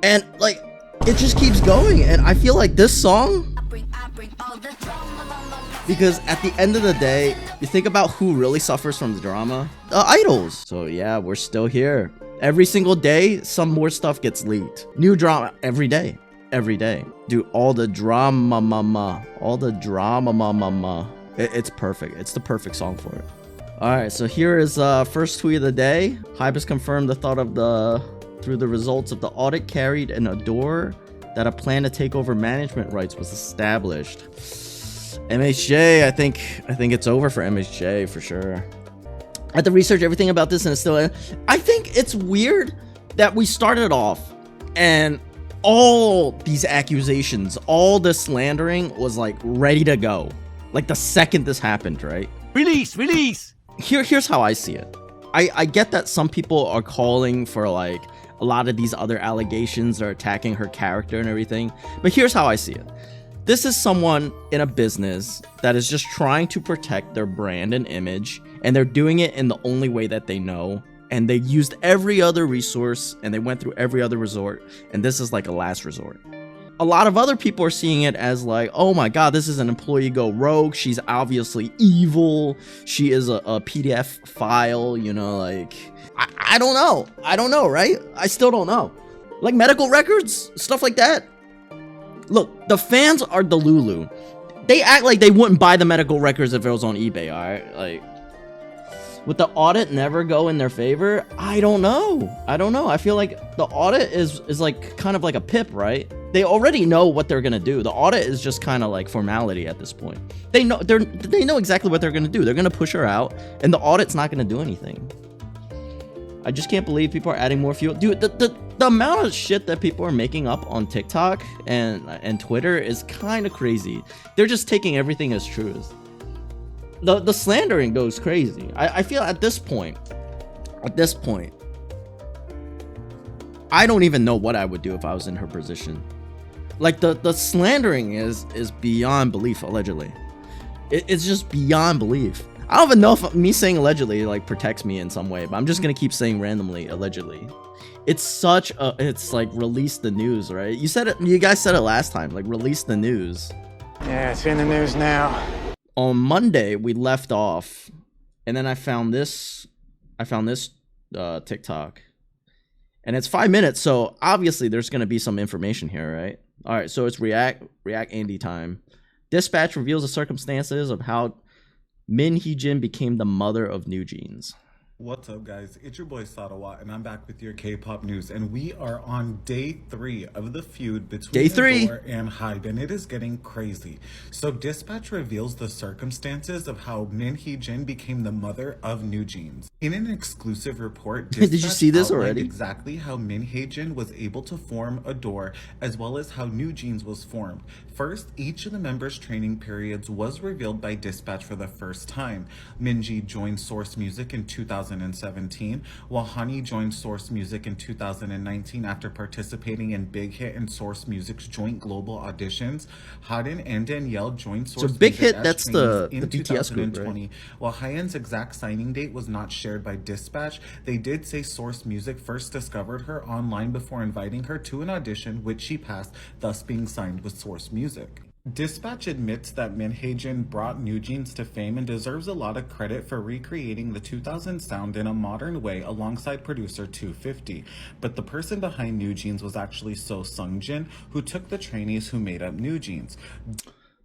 And like, it just keeps going. And I feel like this song, because at the end of the day, you think about who really suffers from the drama, the idols. So yeah, we're still here. Every single day, some more stuff gets leaked. New drama every day. Every day. Dude, all the drama, mama. All the drama, mama. It's perfect. It's the perfect song for it. Alright, so here is first tweet of the day. HYBE has confirmed the thought of through the results of the audit carried and Adore that a plan to take over management rights was established. MHJ, I think it's over for MHJ for sure. I had to research everything about this and it's still, I think it's weird that we started off and all these accusations, all the slandering was like ready to go. Like the second this happened, right? Release! Here's how I see it. I get that some people are calling for like a lot of these other allegations are attacking her character and everything. But here's how I see it. This is someone in a business that is just trying to protect their brand and image, and they're doing it in the only way that they know. And they used every other resource and they went through every other resort, and this is like a last resort. A lot of other people are seeing it as like, oh my god, this is an employee go rogue. She's obviously evil. She is a PDF file, you know, like, I don't know. I don't know, right? I still don't know. Like medical records, stuff like that. Look, the fans are Delulu. They act like they wouldn't buy the medical records if it was on eBay, alright? Like, would the audit never go in their favor? I don't know. I feel like the audit is like kind of like a pip, right? They already know what they're gonna do. The audit is just kind of like formality at this point. They know exactly what they're gonna do. They're gonna push her out, and the audit's not gonna do anything. I just can't believe people are adding more fuel. Dude, the amount of shit that people are making up on TikTok and Twitter is kind of crazy. They're just taking everything as truth. The slandering goes crazy. I feel at this point, I don't even know what I would do if I was in her position. Like the slandering is beyond belief, allegedly. It's just beyond belief. I don't even know if me saying allegedly like protects me in some way, but I'm just gonna keep saying randomly allegedly. It's like release the news, right? You said it, you guys said it last time, like release the news. Yeah, it's in the news now. On Monday we left off, and then I found this TikTok, and it's 5 minutes, so obviously there's gonna be some information here, right? All right, so it's React Andy time. Dispatch reveals the circumstances of how Hee Jin became the mother of New Jeans. What's up, guys? It's your boy Sadawa, and I'm back with your K-pop news, and we are on day 3 of the feud between Adore and HYBE, and it is getting crazy. So Dispatch reveals the circumstances of how Hee Jin became the mother of New Jeans. In an exclusive report, Dispatch did you see this already? Exactly how Hee Jin was able to form Adore, as well as how New Jeans was formed. First, each of the members' training periods was revealed by Dispatch for the first time. Minji joined Source Music in 2017, while Honey joined Source Music in 2019 after participating in Big Hit and Source Music's joint global auditions. Haden and Danielle joined Source Music. So Big Hit, that's the BTS group, right? While Hyen's exact signing date was not shared by Dispatch, they did say Source Music first discovered her online before inviting her to an audition, which she passed, thus being signed with Source Music. Dispatch admits that Hee Jin brought New Jeans to fame and deserves a lot of credit for recreating the 2000 sound in a modern way alongside producer 250. But the person behind New Jeans was actually So Sungjin, who took the trainees who made up New Jeans.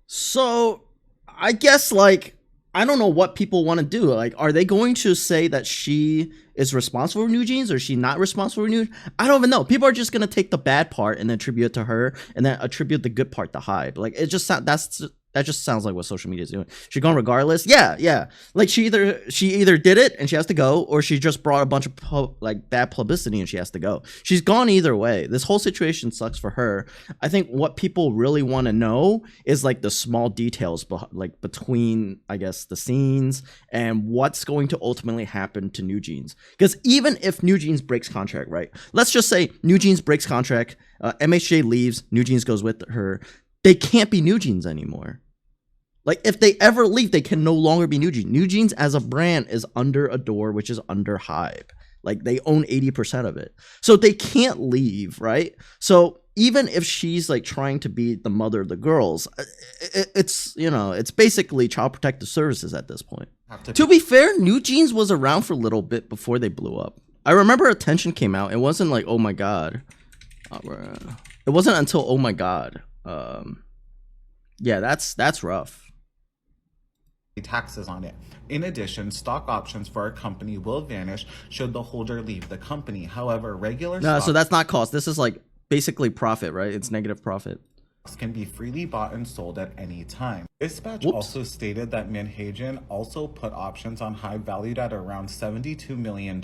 So I guess, like, I don't know what people want to do. Like, are they going to say that she is responsible for New Jeans, or is she not responsible for New Jeans? I don't even know. People are just going to take the bad part and then attribute it to her, and then attribute the good part to HYBE. Like, it just that just sounds like what social media is doing. She gone regardless. Yeah. Like, she either did it and she has to go, or she just brought a bunch of bad publicity and she has to go. She's gone either way. This whole situation sucks for her. I think what people really want to know is like the small details, like between, I guess, the scenes and what's going to ultimately happen to New Jeans. Because even if New Jeans breaks contract, right? Let's just say New Jeans breaks contract, MHJ leaves, New Jeans goes with her. They can't be New Jeans anymore. Like, if they ever leave, they can no longer be New Jeans. New Jeans as a brand is under Adore, which is under HYBE. Like they own 80% of it. So they can't leave, right? So even if she's like trying to be the mother of the girls, it's, you know, it's basically Child Protective Services at this point. To be fair, New Jeans was around for a little bit before they blew up. I remember Attention came out. It wasn't like, oh my god. It wasn't until oh my god. Yeah, that's rough. Taxes on it. In addition, stock options for a company will vanish should the holder leave the company. However, regular No, stock so that's not cost. This is like basically profit, right? It's negative profit. can be freely bought and sold at any time. Dispatch also stated that Hee Jin also put options on HYBE valued at around $72 million.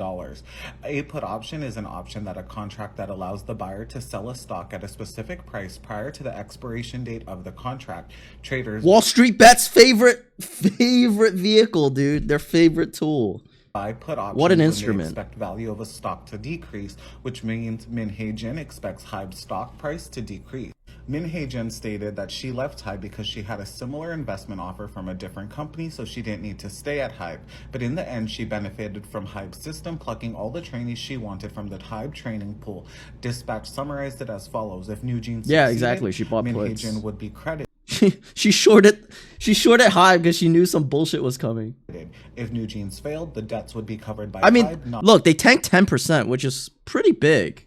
A put option is an option that a contract that allows the buyer to sell a stock at a specific price prior to the expiration date of the contract. Traders Wall Street Bet's favorite vehicle, dude. Their favorite tool. buy put options what an when instrument. they expect value of a stock to decrease, which means Hee Jin expects HYBE's stock price to decrease. Hee Jin stated that she left HYBE because she had a similar investment offer from a different company, so she didn't need to stay at HYBE. But in the end, she benefited from HYBE's system, plucking all the trainees she wanted from the HYBE training pool. Dispatch summarized it as follows: if New Jeans Yeah, exactly. She bought Hee puts. Jin would be credited. She shorted HYBE because she knew some bullshit was coming. If New Jeans failed, the debts would be covered by I mean, HYBE, not look, they tanked 10%, which is pretty big.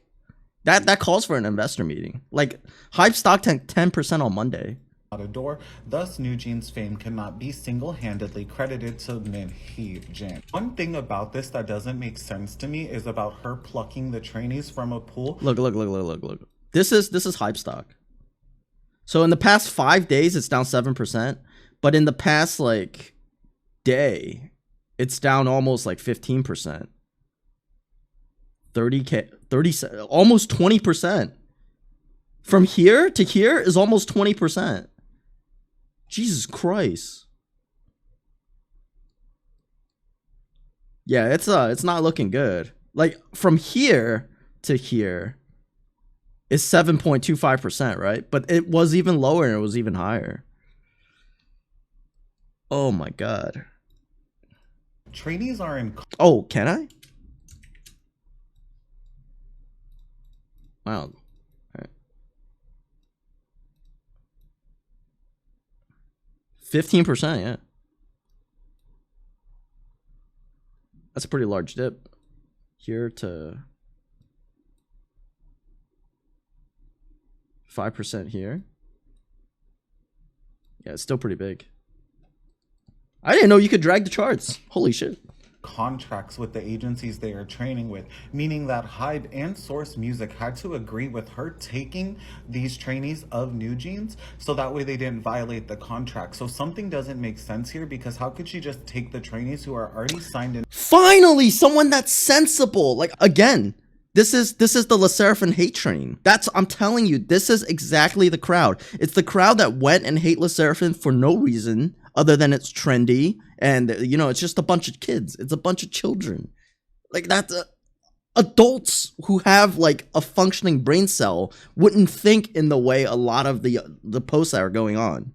That calls for an investor meeting. Like, HYBE stock tanked 10% on Monday. a door. Thus, New Jeans' fame cannot be single-handedly credited to Hee Jin. One thing about this that doesn't make sense to me is about her plucking the trainees from a pool. Look. This is HYBE stock. So in the past 5 days, it's down 7%. But in the past, like, day, it's down almost like 15%. 30, almost 20%. From here to here is almost 20%. Jesus Christ. Yeah, it's not looking good. Like from here to here is 7.25%, right? But it was even lower and it was even higher. Oh my god. Trainees are in. Oh, can I? Wow. 15%, yeah. That's a pretty large dip. Here to 5% here. Yeah, it's still pretty big. I didn't know you could drag the charts. Holy shit. Contracts with the agencies they are training with, meaning that HYBE and Source Music had to agree with her taking these trainees of New Jeans so that way they didn't violate the contract. So something doesn't make sense here, because how could she just take the trainees who are already signed in? Finally, someone that's sensible. Like, again, this is the Le Sserafim hate train. I'm telling you, this is exactly the crowd. It's the crowd that went and hate Le Sserafim for no reason other than it's trendy, and you know, it's just a bunch of kids. It's a bunch of children. Like, that's adults who have like a functioning brain cell wouldn't think in the way a lot of the posts that are going on.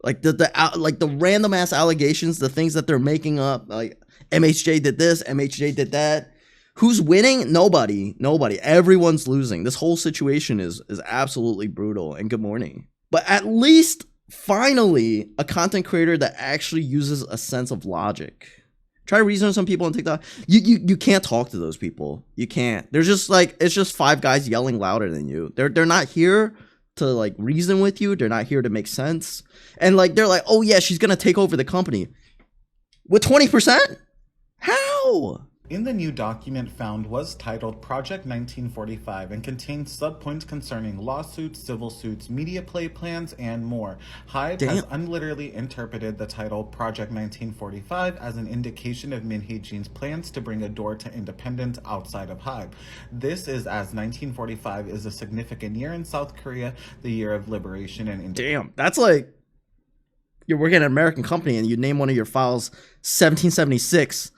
Like the random ass allegations, the things that they're making up, like MHJ did this, MHJ did that. Who's winning? Nobody. Everyone's losing. This whole situation is absolutely brutal. And good morning. But at least, finally, a content creator that actually uses a sense of logic. Try to reason with some people on TikTok. You can't talk to those people. You can't. They're just like, it's just five guys yelling louder than you. They're not here to like reason with you. They're not here to make sense. And like, they're like, oh yeah, she's gonna take over the company with 20%. How? In the new document found was titled Project 1945 and contains subpoints concerning lawsuits, civil suits, media play plans, and more. HYBE has unliterally interpreted the title Project 1945 as an indication of Hee Jin's plans to bring Adore to independence outside of HYBE. This is as 1945 is a significant year in South Korea, the year of liberation and independence. Damn, that's like you're working at an American company and you name one of your files 1776.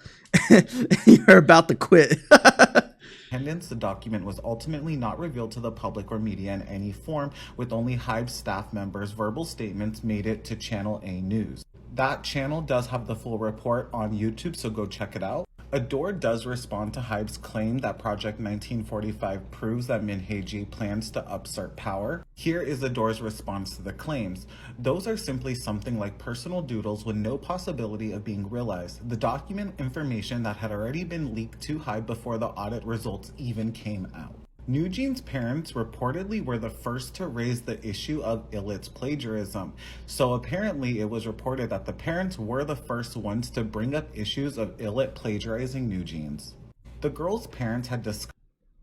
You're about to quit. The document was ultimately not revealed to the public or media in any form, with only HYBE staff members' verbal statements made it to Channel A News. That channel does have the full report on YouTube, so go check it out. Adore does respond to HYBE's claim that Project 1945 proves that MHJ plans to usurp power. Here is Adore's response to the claims. Those are simply something like personal doodles with no possibility of being realized. The document information that had already been leaked to HYBE before the audit results even came out. New Jeans' parents reportedly were the first to raise the issue of Illit's plagiarism. So apparently it was reported that the parents were the first ones to bring up issues of Illit plagiarizing New Jeans. The girl's parents had discussed.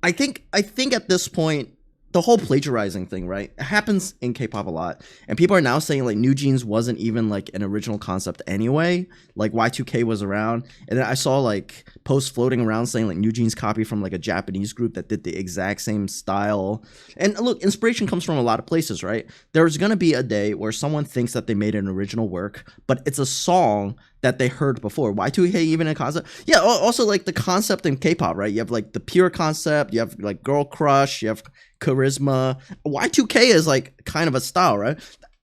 I think at this point, the whole plagiarizing thing, right? It happens in K-pop a lot. And people are now saying like New Jeans wasn't even like an original concept anyway. Like Y2K was around. And then I saw like posts floating around saying like New Jeans copy from like a Japanese group that did the exact same style. And look, inspiration comes from a lot of places, right? There's going to be a day where someone thinks that they made an original work, but it's a song that they heard before. Y2K even a concept. Yeah, also like the concept in K-pop, right? You have like the pure concept, you have like girl crush, you have charisma. Y2K is like kind of a style, right?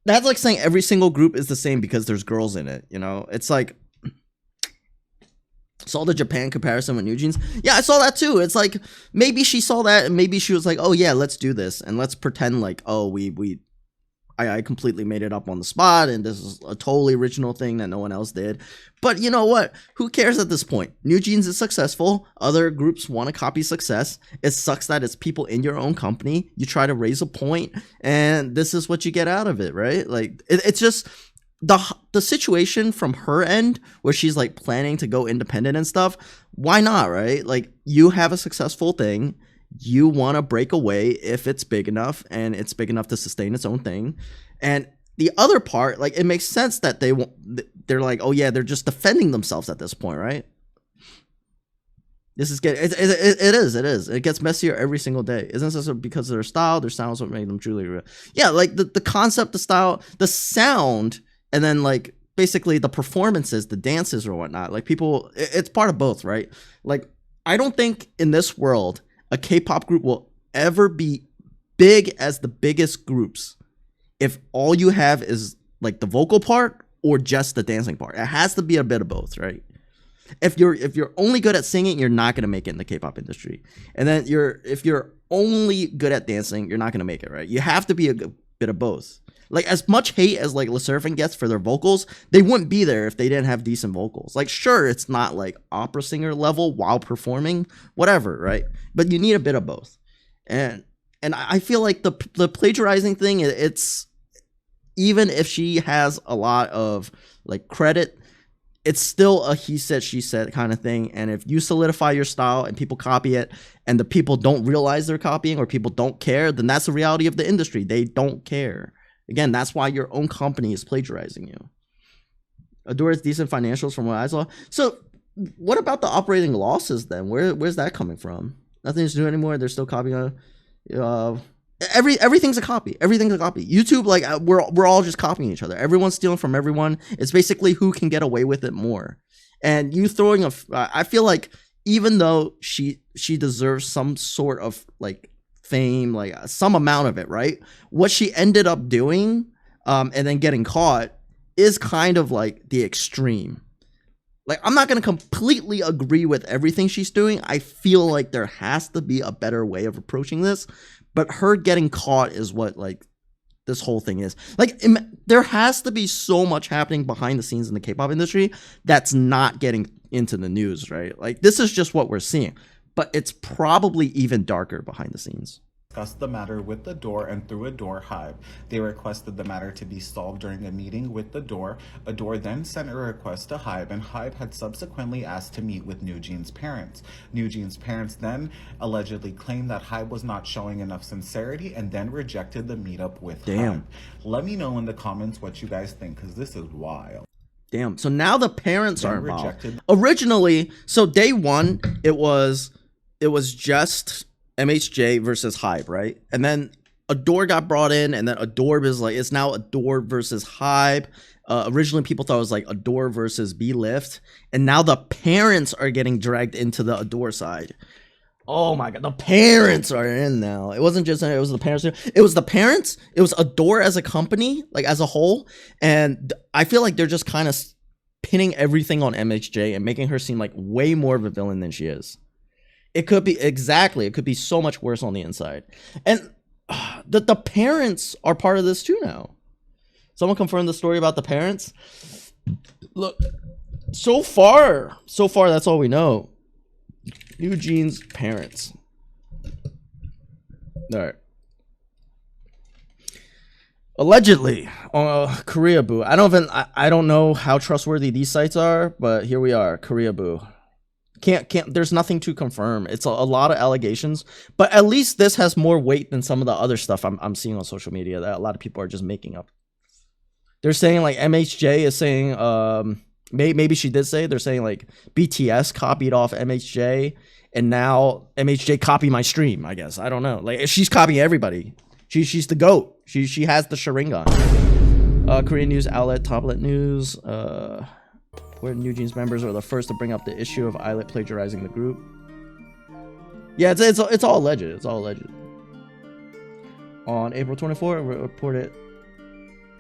That's like saying every single group is the same because there's girls in it, you know? It's like, saw the Japan comparison with New Jeans. Yeah, I saw that too. It's like, maybe she saw that and maybe she was like, oh yeah, let's do this. And let's pretend like, oh, I completely made it up on the spot and this is a totally original thing that no one else did. But you know what? Who cares at this point? New Jeans is successful. Other groups want to copy success. It sucks that it's people in your own company. You try to raise a point and this is what you get out of it, right? Like it's just the situation from her end where she's like planning to go independent and stuff. Why not, right? Like you have a successful thing. You want to break away if it's big enough and it's big enough to sustain its own thing. And the other part, like it makes sense that they're like, oh yeah, they're just defending themselves at this point, right? This is getting it is. It gets messier every single day. Isn't this because of their style? Their style is what made them truly real. Yeah, like the concept, the style, the sound, and then like basically the performances, the dances or whatnot. Like people, it's part of both, right? Like I don't think in this world a K-pop group will ever be big as the biggest groups if all you have is like the vocal part or just the dancing part. It has to be a bit of both, right? If you're only good at singing, you're not going to make it in the K-pop industry. And then if you're only good at dancing, you're not going to make it, right? You have to be a bit of both. Like as much hate as like Le Sserafim gets for their vocals, they wouldn't be there if they didn't have decent vocals. Like sure, it's not like opera singer level while performing, whatever, right? But you need a bit of both. And I feel like the plagiarizing thing, it's even if she has a lot of like credit, it's still a he said she said kind of thing. And if you solidify your style and people copy it and the people don't realize they're copying or people don't care, then that's the reality of the industry. They don't care. Again, that's why your own company is plagiarizing you. Adore has decent financials from what I saw. So what about the operating losses then? Where's that coming from? Nothing's new anymore. They're still copying. Everything's a copy. Everything's a copy. YouTube, like we're all just copying each other. Everyone's stealing from everyone. It's basically who can get away with it more. And you throwing I feel like even though she deserves some sort of like fame, like some amount of it, right? What she ended up doing and then getting caught is kind of like the extreme. Like I'm not going to completely agree with everything she's doing. I feel like there has to be a better way of approaching this, but her getting caught is what like this whole thing is. Like there has to be so much happening behind the scenes in the K-pop industry that's not getting into the news, right? Like this is just what we're seeing. But it's probably even darker behind the scenes. Discussed the matter with Adore and through Adore HYBE. They requested the matter to be solved during a meeting with Adore. Adore then sent a request to HYBE, and HYBE had subsequently asked to meet with New Jeans' parents. New Jeans' parents then allegedly claimed that HYBE was not showing enough sincerity and then rejected the meetup with HYBE. Let me know in the comments what you guys think, because this is wild. Damn. So now the parents are involved. Originally, so day one, it was just MHJ versus HYBE, right? And then Adore got brought in, and then Adore is like, it's now Adore versus HYBE. Originally, people thought it was like Adore versus B-Lift, and now the parents are getting dragged into the Adore side. Oh my god, the parents are in now. It wasn't just, it was the parents. It was the parents. It was Adore as a company, like as a whole, and I feel like they're just kind of pinning everything on MHJ and making her seem like way more of a villain than she is. It could be it could be so much worse on the inside. And the parents are part of this too now. Someone confirmed the story about the parents. Look, so far, that's all we know. Eugene's parents. All right. Allegedly, Korea Boo. I don't know how trustworthy these sites are, but here we are, Korea Boo. Can't. There's nothing to confirm. It's a lot of allegations, but at least this has more weight than some of the other stuff I'm seeing on social media that a lot of people are just making up. They're saying like MHJ is saying, maybe she did say, they're saying like BTS copied off MHJ, and now MHJ copied my stream. I guess I don't know. Like she's copying everybody. She's the GOAT. She has the Sharingan. Korean news outlet Tablet News. Where New Jeans members are the first to bring up the issue of Islet plagiarizing the group. Yeah, it's all alleged. It's all alleged. On April 24th, reported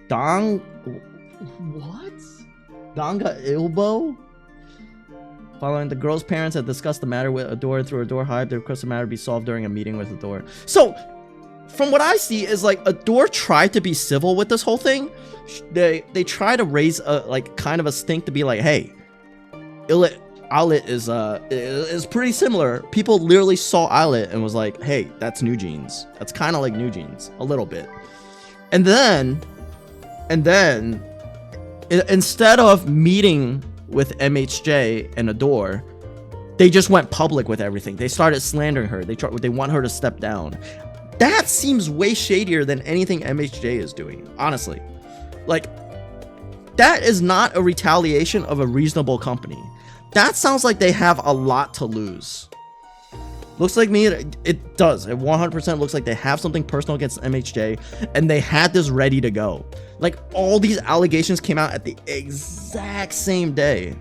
Danga Ilbo? Following the girl's parents had discussed the matter with Adore through Adore HYBE, they requested the matter be solved during a meeting with Adore. So, from what I see is like Adore tried to be civil with this whole thing. They try to raise a like kind of a stink to be like, hey, Islet is pretty similar. People literally saw Islet and was like, hey, that's New Jeans. That's kind of like New Jeans a little bit. And then instead of meeting with MHJ and Adore, they just went public with everything. They started slandering her. They want her to step down. That seems way shadier than anything MHJ is doing, honestly. Like, that is not a retaliation of a reasonable company. That sounds like they have a lot to lose. Looks like me, it does. It 100% looks like they have something personal against MHJ, and they had this ready to go. Like, all these allegations came out at the exact same day.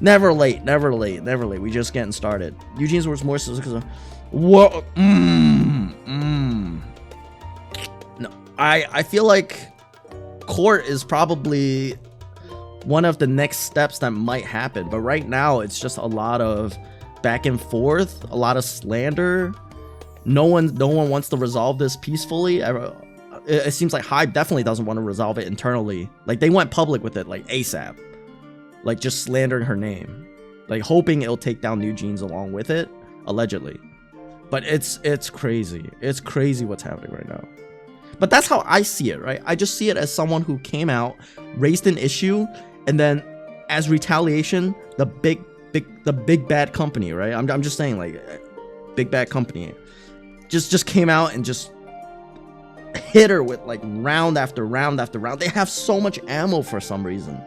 Never late. We just getting started. Eugene's was more so because of... Whoa. No, I feel like court is probably one of the next steps that might happen, but right now it's just a lot of back and forth, a lot of slander. No one wants to resolve this peacefully. It seems like HYBE definitely doesn't want to resolve it internally. Like, they went public with it like ASAP, like just slandering her name, like hoping it'll take down New Jeans along with it, allegedly. But it's crazy. It's crazy what's happening right now. But that's how I see it, right? I just see it as someone who came out, raised an issue, and then as retaliation, the big bad company, right? I'm just saying, like, big bad company just came out and just hit her with like round after round after round. They have so much ammo for some reason.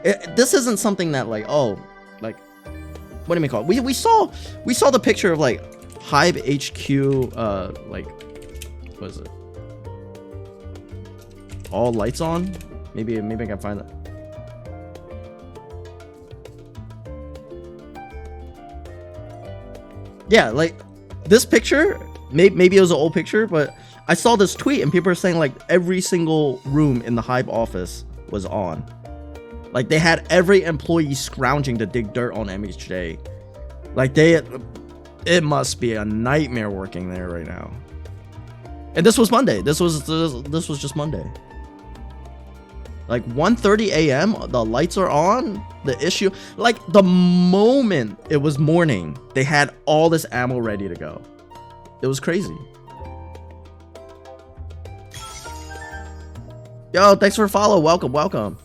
This isn't something that like, oh, like, what do you call it? We saw the picture of like HYBE HQ, like, what is it? All lights on? Maybe I can find that. Yeah, like this picture, maybe it was an old picture, but I saw this tweet and people are saying like every single room in the HYBE office was on. Like they had every employee scrounging to dig dirt on MHJ. Like it must be a nightmare working there right now. And this was Monday. This was just Monday. Like 1:30 a.m. the lights are on. The issue, like the moment it was morning, they had all this ammo ready to go. It was crazy. Yo, thanks for follow. Welcome.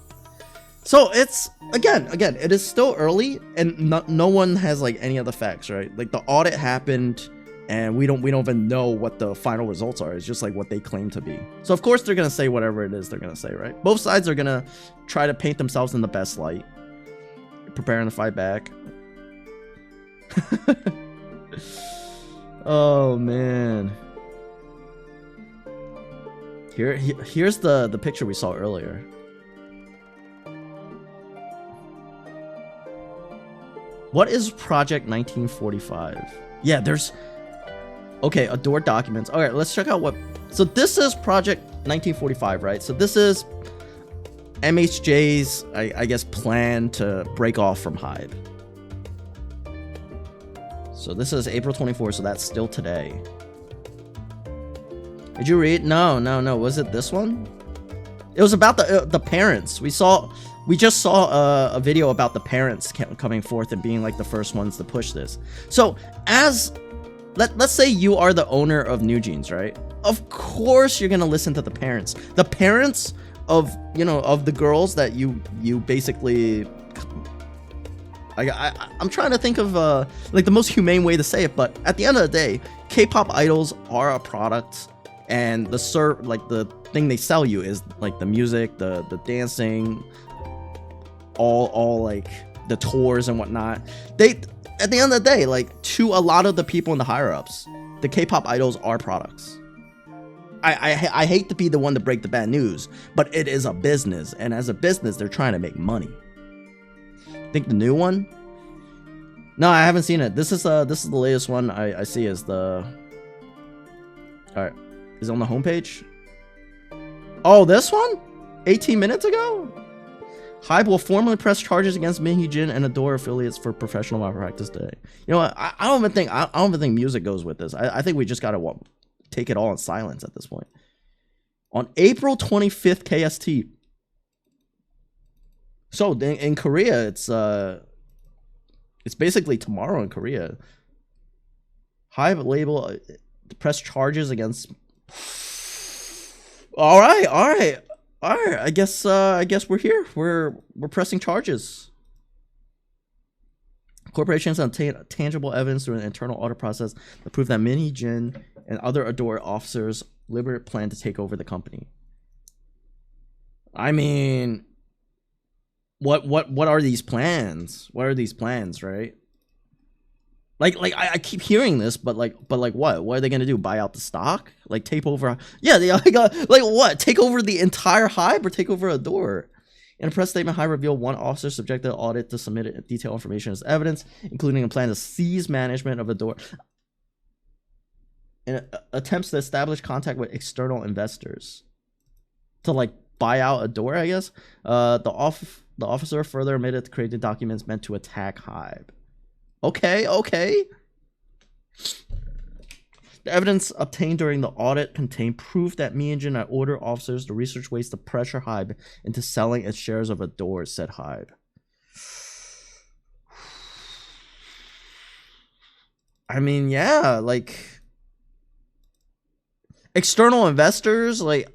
So it's again, it is still early and no one has like any of the facts, right? Like the audit happened and we don't even know what the final results are. It's just like what they claim to be. So of course they're gonna say whatever it is they're gonna say, right? Both sides are gonna try to paint themselves in the best light, preparing to fight back. Oh man. Here's the picture we saw earlier. What is Project 1945? Yeah, there's... Okay, Adore documents. Alright, let's check out what... So this is Project 1945, right? So this is MHJ's, I guess, plan to break off from HYBE. So this is April 24th, so that's still today. Did you read? No. Was it this one? It was about the parents. We just saw a video about the parents coming forth and being like the first ones to push this. So let's say you are the owner of New Jeans, right? Of course you're gonna listen to the parents. The parents of, you know, of the girls that you basically. I'm trying to think of like the most humane way to say it, but at the end of the day, K-pop idols are a product, and the thing they sell you is like the music, the dancing, all like the tours and whatnot. They, at the end of the day, like, to a lot of the people in the higher ups, the K-pop idols are products. I hate to be the one to break the bad news, but it is a business, and as a business, they're trying to make money. Think the new one? No, I haven't seen it. This is the latest one I see is the. All right, is it on the homepage? Oh, this one? 18 minutes ago? HYBE will formally press charges against Hee Jin and Adore affiliates for professional malpractice today. You know what? I don't even think music goes with this. I think we just gotta take it all in silence at this point. On April 25th KST. So in Korea, it's basically tomorrow in Korea. HYBE label press charges against. All right. I guess we're here. We're pressing charges. Corporations obtain tangible evidence through an internal audit process to prove that Hee Jin and other Adore officers deliberate plan to take over the company. I mean, what are these plans? What are these plans, right? Like I keep hearing this, but like what? What are they gonna do? Buy out the stock? Like take over? Yeah, like what? Take over the entire HYBE or take over Adore? In a press statement, HYBE revealed one officer subjected to audit to submit detailed information as evidence, including a plan to seize management of Adore in attempts to establish contact with external investors to like buy out Adore, I guess. The officer further admitted to creating documents meant to attack HYBE. Okay. The evidence obtained during the audit contained proof that Hee Jin had ordered officers to research ways to pressure HYBE into selling its shares of Adore, said HYBE. I mean, yeah, like external investors, like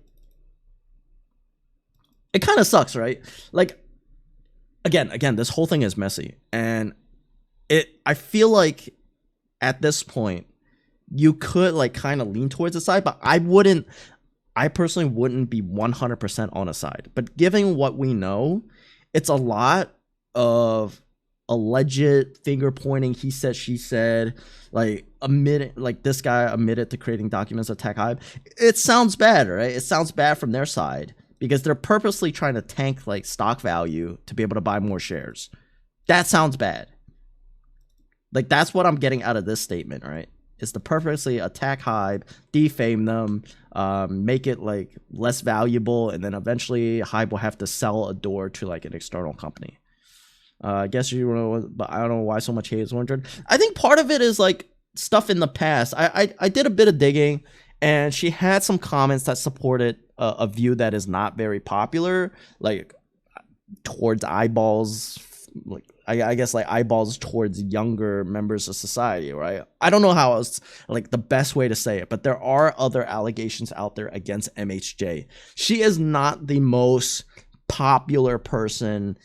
it kind of sucks, right? Like again, this whole thing is messy, and I feel like at this point you could like kind of lean towards the side, but I personally wouldn't be 100% on a side. But given what we know, it's a lot of alleged finger pointing, he said, she said, like this guy admitted to creating documents to attack HYBE. It sounds bad, right? It sounds bad from their side because they're purposely trying to tank like stock value to be able to buy more shares. That sounds bad. Like that's what I'm getting out of this statement, right? Is to purposely attack HYBE, defame them, make it like less valuable, and then eventually HYBE will have to sell Adore to like an external company. I guess you know, but I don't know why so much hate is warranted. I think part of it is like stuff in the past. I did a bit of digging, and she had some comments that supported a view that is not very popular, like towards eyeballs, like I guess like eyeballs towards younger members of society, right? I don't know how else, like the best way to say it, but there are other allegations out there against MHJ. She is not the most popular person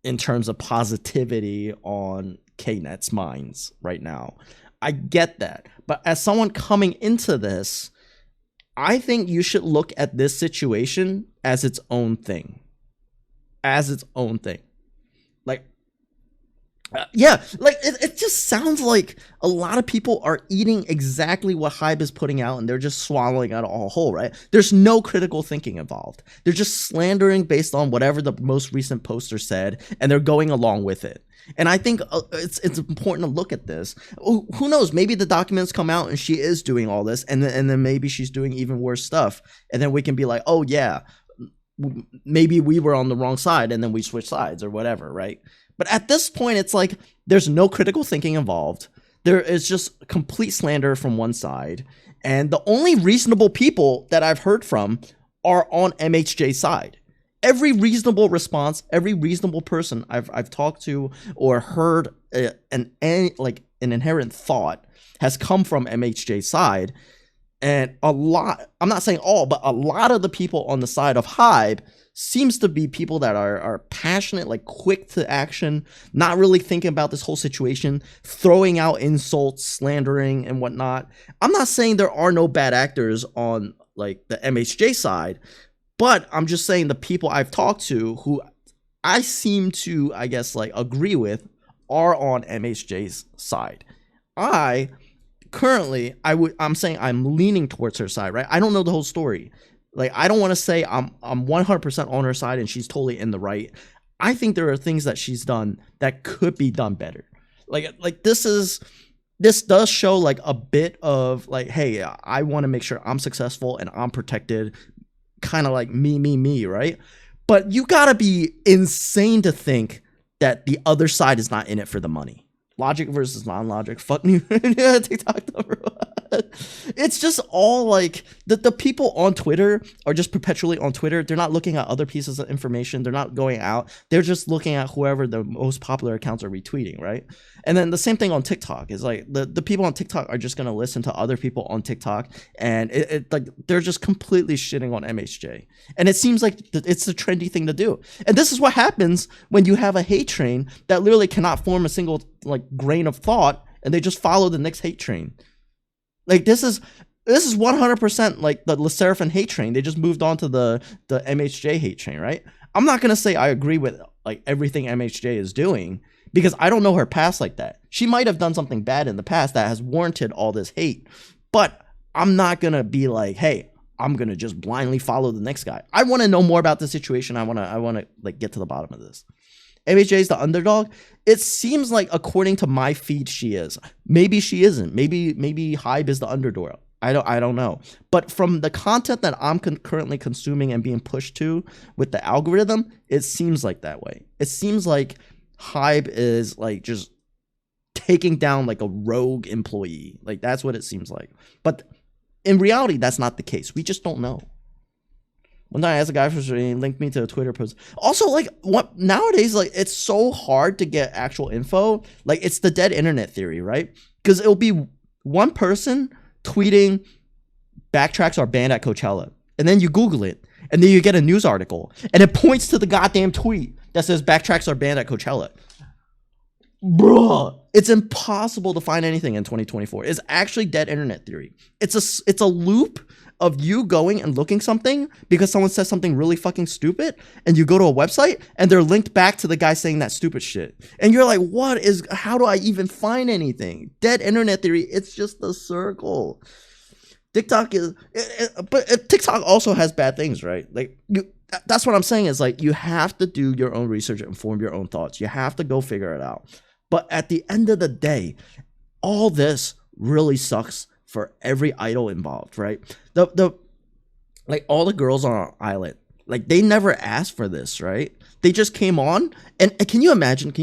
in terms of positivity on Knet's minds right now. I get that, but as someone coming into this, I think you should look at this situation as its own thing. As its own thing. Like, yeah, like it just sounds like a lot of people are eating exactly what HYBE is putting out, and they're just swallowing it all whole, right? There's no critical thinking involved. They're just slandering based on whatever the most recent poster said, and they're going along with it. And I think it's important to look at this. Who knows? Maybe the documents come out and she is doing all this, and then maybe she's doing even worse stuff, and then we can be like, oh yeah, maybe we were on the wrong side and then we switched sides or whatever, right? But at this point, it's like there's no critical thinking involved. There is just complete slander from one side. And the only reasonable people that I've heard from are on MHJ's side. Every reasonable response, every reasonable person I've talked to or heard an inherent thought has come from MHJ's side. And a lot, I'm not saying all, but a lot of the people on the side of HYBE seems to be people that are passionate, like quick to action, not really thinking about this whole situation, throwing out insults, slandering and whatnot. I'm not saying there are no bad actors on like the MHJ side, but I'm just saying the people I've talked to who I seem to, I guess, like agree with are on MHJ's side. I'm saying I'm leaning towards her side, right? I don't know the whole story. Like, I don't want to say I'm 100% on her side and she's totally in the right. I think there are things that she's done that could be done better. Like this does show like a bit of like, hey, I want to make sure I'm successful and I'm protected, kind of like me, right? But you gotta be insane to think that the other side is not in it for the money. Logic versus non-logic. Fuck me. TikTok. It's just all like the people on Twitter are just perpetually on Twitter. They're not looking at other pieces of information. They're not going out. They're just looking at whoever the most popular accounts are retweeting, right? And then the same thing on TikTok is like the people on TikTok are just gonna listen to other people on TikTok, and it like they're just completely shitting on MHJ. And it seems like it's the trendy thing to do. And this is what happens when you have a hate train that literally cannot form a single like grain of thought, and they just follow the next hate train. Like this is 100% like the Le Sserafim hate train. They just moved on to the MHJ hate train, right? I'm not gonna say I agree with like everything MHJ is doing because I don't know her past like that. She might have done something bad in the past that has warranted all this hate, but I'm not gonna be like, hey, I'm gonna just blindly follow the next guy. I want to know more about the situation. I wanna like get to the bottom of this. MHJ is the underdog. It seems like, according to my feed, she is. Maybe she isn't. Maybe HYBE is the underdog. I don't know. But from the content that I'm currently consuming and being pushed to with the algorithm, it seems like that way. It seems like HYBE is like just taking down like a rogue employee. Like that's what it seems like. But in reality, that's not the case. We just don't know. One time I asked a guy for he linked me to a Twitter post. Also, like what nowadays, like it's so hard to get actual info. Like it's the dead internet theory, right? Because it'll be one person tweeting backtracks are banned at Coachella. And then you Google it. And then you get a news article. And it points to the goddamn tweet that says backtracks are banned at Coachella. Bruh, it's impossible to find anything in 2024. It's actually dead internet theory. It's a loop of you going and looking something because someone says something really fucking stupid, and you go to a website and they're linked back to the guy saying that stupid shit. And you're like, how do I even find anything? Dead internet theory. It's just a circle. TikTok is, but TikTok also has bad things, right? Like that's what I'm saying is like, you have to do your own research and form your own thoughts. You have to go figure it out. But at the end of the day, all this really sucks for every idol involved, right? Like all the girls on our island, like they never asked for this, right? They just came on, and can you imagine?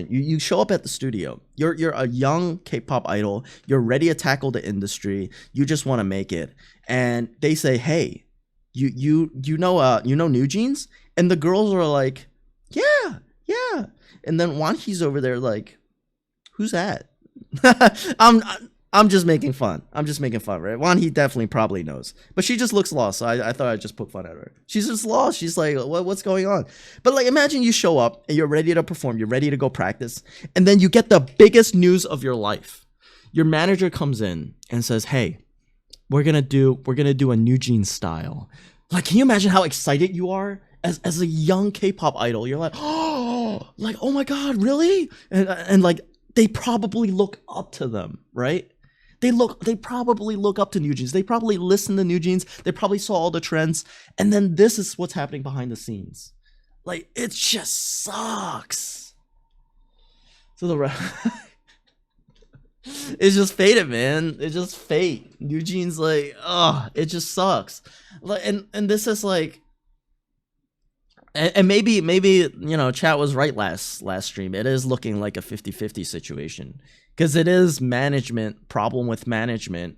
You show up at the studio. You're a young K-pop idol. You're ready to tackle the industry. You just want to make it, and they say, "Hey, you know New Jeans?" And the girls are like, "Yeah." And then Wanhee's over there like, "Who's that?" I'm just making fun. right? Wanhee definitely probably knows. But she just looks lost, so I thought I'd just poke fun at her. She's just lost. She's like, what's going on? But like, imagine you show up and you're ready to perform. You're ready to go practice. And then you get the biggest news of your life. Your manager comes in and says, hey, we're gonna do a New Jeans style. Like, can you imagine how excited you are as a young K-pop idol? You're like, oh my God, really? And like, they probably look up to them, right? They probably look up to New Jeans. They probably listen to New Jeans. They probably saw all the trends. And then this is what's happening behind the scenes. Like, it just sucks. So the it's just fated, man. It's just fate. New Jeans, like, it just sucks. Like, and this is like, And maybe you know, chat was right last stream. It is looking like a 50-50 situation, because it is management problem with management,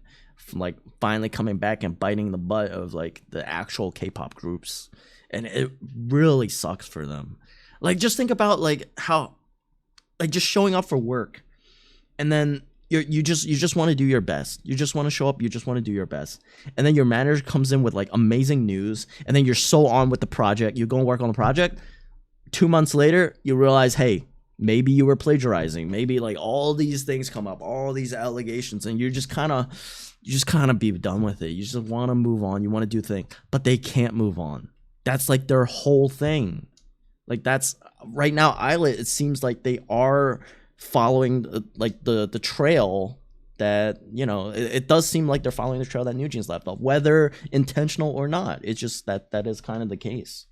like finally coming back and biting the butt of like the actual K-pop groups, and it really sucks for them. Like, just think about like how, like, just showing up for work, and then you just want to do your best. You just want to show up. You just want to do your best. And then your manager comes in with like amazing news, and then you're so on with the project. You go and work on the project. 2 months later, you realize, hey, maybe you were plagiarizing. Maybe like all these things come up, all these allegations, and you just kind of be done with it. You just want to move on. You want to do things, but they can't move on. That's like their whole thing. Like, that's right now. Islet, it seems like they are following like the trail that, you know, it does seem like they're following the trail that New Jeans left off, whether intentional or not. It's just that is kind of the case.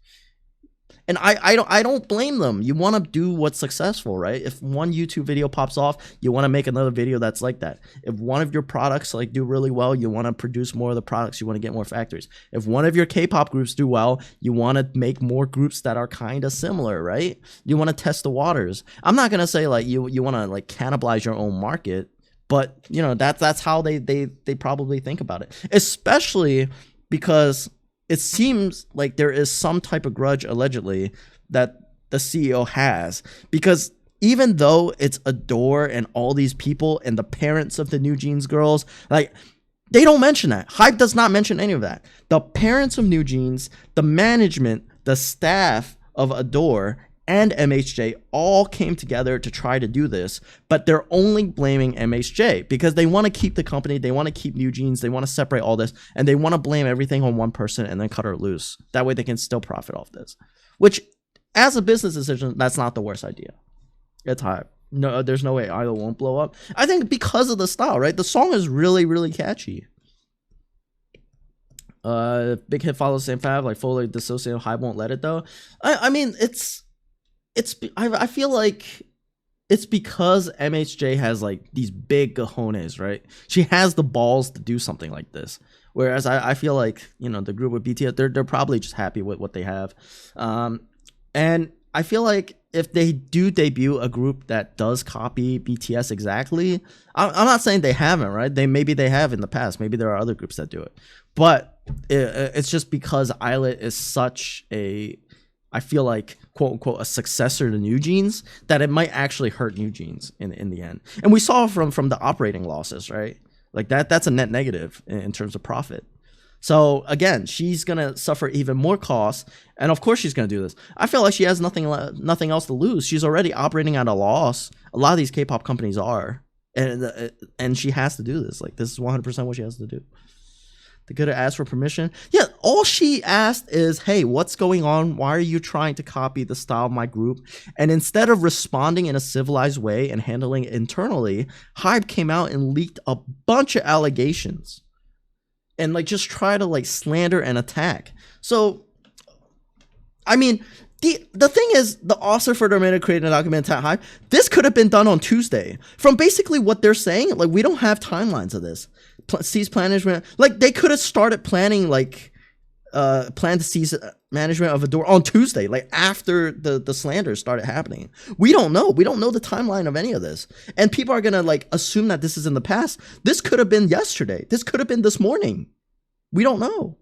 And I don't blame them. You want to do what's successful, right? If one YouTube video pops off, you want to make another video that's like that. If one of your products like do really well, you want to produce more of the products. You want to get more factories. If one of your K-pop groups do well, you want to make more groups that are kind of similar, right? You want to test the waters. I'm not gonna say like you want to like cannibalize your own market, but you know, that's how they probably think about it, especially because it seems like there is some type of grudge, allegedly, that the CEO has. Because even though it's Adore and all these people and the parents of the New Jeans girls, like, they don't mention that. HYBE does not mention any of that. The parents of New Jeans, the management, the staff of Adore, and MHJ all came together to try to do this, but they're only blaming MHJ because they want to keep the company, they want to keep New Jeans, they want to separate all this, and they want to blame everything on one person and then cut her loose. That way they can still profit off this, which, as a business decision, that's not the worst idea. It's HYBE. No, there's no way Idol won't blow up. I think because of the style, right? The song is really, really catchy. Big Hit follows same path, like fully dissociated. HYBE won't let it though. I mean, I feel like it's because MHJ has like these big cojones, right? She has the balls to do something like this. Whereas I feel like, you know, the group with BTS, they're probably just happy with what they have. And I feel like if they do debut a group that does copy BTS exactly, I'm not saying they haven't, right? Maybe they have in the past. Maybe there are other groups that do it. But it's just because Islet is such a, I feel like, quote unquote, a successor to New Jeans, that it might actually hurt New Jeans in the end. And we saw from the operating losses, right? Like that's a net negative in terms of profit. So again, she's gonna suffer even more costs, and of course she's gonna do this. I feel like she has nothing else to lose. She's already operating at a loss. A lot of these K-pop companies are, and she has to do this. Like, this is 100% what she has to do. They could have asked for permission. Yeah, all she asked is, hey, what's going on? Why are you trying to copy the style of my group? And instead of responding in a civilized way and handling it internally, HYBE came out and leaked a bunch of allegations and like just try to like slander and attack. So, I mean, the thing is, the author for the minute created a document at HYBE. This could have been done on Tuesday. From basically what they're saying, like, we don't have timelines of this. Cease management, like, they could have started planning, like, plan to cease management of Adore on Tuesday, like after the slander started happening. We don't know the timeline of any of this, and people are gonna like assume that this is in the past. This could have been yesterday. This could have been this morning. We don't know.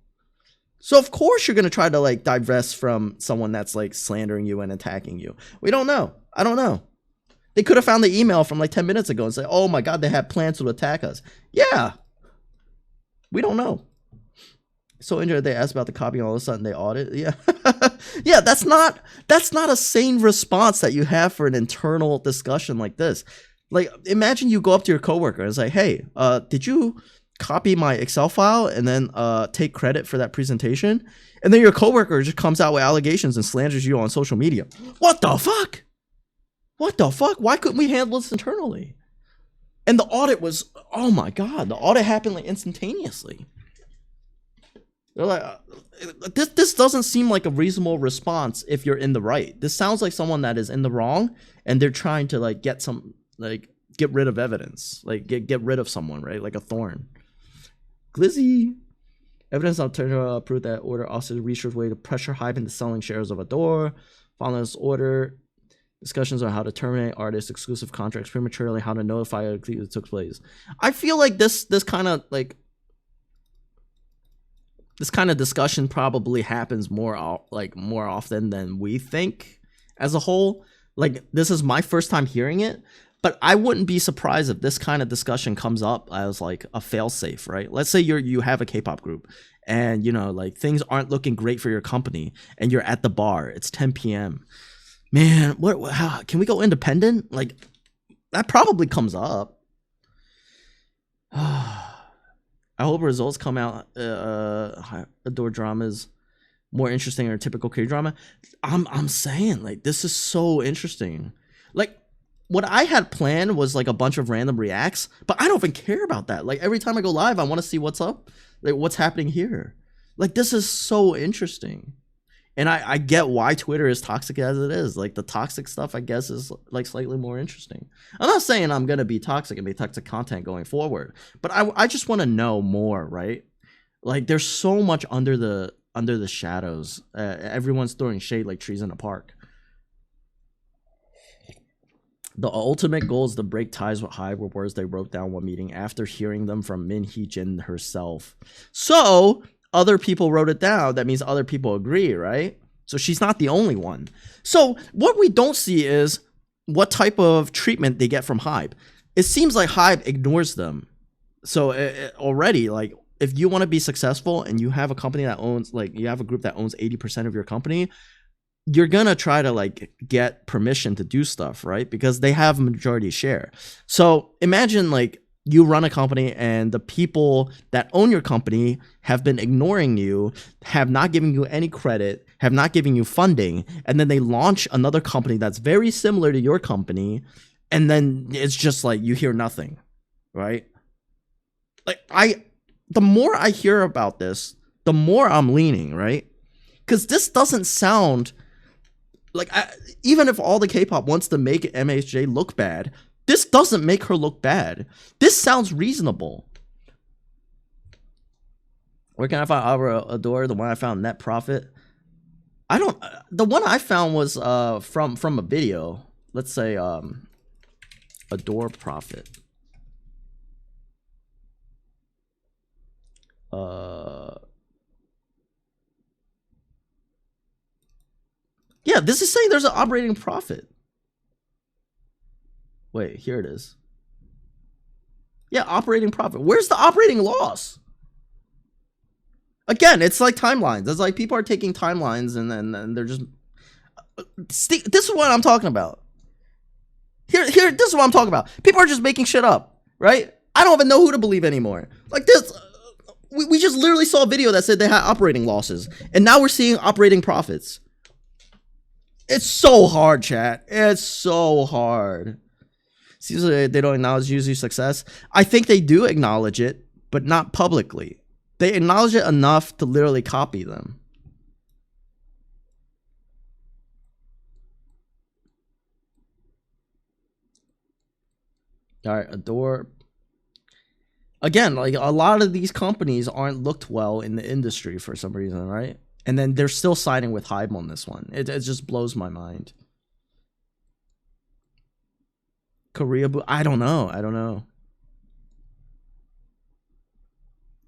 So of course you're gonna try to like divest from someone that's like slandering you and attacking you. We don't know. I don't know. They could have found the email from like 10 minutes ago and say, oh my god, they had plans to attack us. Yeah, we don't know. So injured, they asked about the copy, and all of a sudden they audit. Yeah. Yeah, that's not a sane response that you have for an internal discussion like this. Like, imagine you go up to your coworker and say, hey, did you copy my Excel file and then take credit for that presentation? And then your coworker just comes out with allegations and slanders you on social media. What the fuck? What the fuck? Why couldn't we handle this internally? And the audit was, oh my god, the audit happened like instantaneously. They're like, this doesn't seem like a reasonable response if you're in the right. This sounds like someone that is in the wrong, and they're trying to like get rid of evidence, like get rid of someone, right? Like a thorn. Glizzy. Evidence alternative proved that order also research way to pressure HYBE into selling shares of Adore. Following this order, discussions on how to terminate artist exclusive contracts prematurely, how to notify it took place. I feel like this kind of discussion probably happens more often than we think as a whole. Like, this is my first time hearing it, but I wouldn't be surprised if this kind of discussion comes up as like a failsafe, right? Let's say you have a K-pop group and, you know, like things aren't looking great for your company and you're at the bar. It's 10 p.m. Man, how can we go independent? Like, that probably comes up. I hope results come out. Adore dramas more interesting than a typical K-drama. I'm saying, like, this is so interesting. Like, what I had planned was like a bunch of random reacts, but I don't even care about that. Like, every time I go live, I want to see what's up, like what's happening here. Like, this is so interesting. And I get why Twitter is toxic as it is. Like, the toxic stuff, I guess, is like slightly more interesting. I'm not saying I'm gonna be toxic and be toxic content going forward, but I just want to know more, right? Like, there's so much under the shadows. Everyone's throwing shade like trees in a park. The ultimate goal is to break ties with HYBE, were words they wrote down one meeting after hearing them from Min Hee Jin herself. So other people wrote it down. That means other people agree, right? So she's not the only one. So what we don't see is what type of treatment they get from HYBE. It seems like HYBE ignores them. So already, like, if you want to be successful and you have a company that owns, like, you have a group that owns 80% of your company, you're gonna try to like get permission to do stuff, right? Because they have a majority share. So imagine like you run a company and the people that own your company have been ignoring you, have not given you any credit, have not given you funding, and then they launch another company that's very similar to your company, and then it's just like you hear nothing, right? Like, the more I hear about this, the more I'm leaning, right? Because this doesn't sound like, even if all the K-pop wants to make MHJ look bad, this doesn't make her look bad. This sounds reasonable. Where can I find Abra Adore? The one I found, Net Profit. I don't. The one I found was from a video. Let's say Adore Profit. Yeah, this is saying there's an operating profit. Wait, here it is. Yeah, operating profit. Where's the operating loss? Again, it's like timelines. It's like people are taking timelines and then they're just... This is what I'm talking about. Here, this is what I'm talking about. People are just making shit up, right? I don't even know who to believe anymore. Like this... We just literally saw a video that said they had operating losses. And now we're seeing operating profits. It's so hard, chat. It's so hard. Seems like they don't acknowledge user success. I think they do acknowledge it, but not publicly. They acknowledge it enough to literally copy them. All right, Adore. Again, like, a lot of these companies aren't looked well in the industry for some reason, right? And then they're still siding with HYBE on this one. It just blows my mind. Korea, I don't know.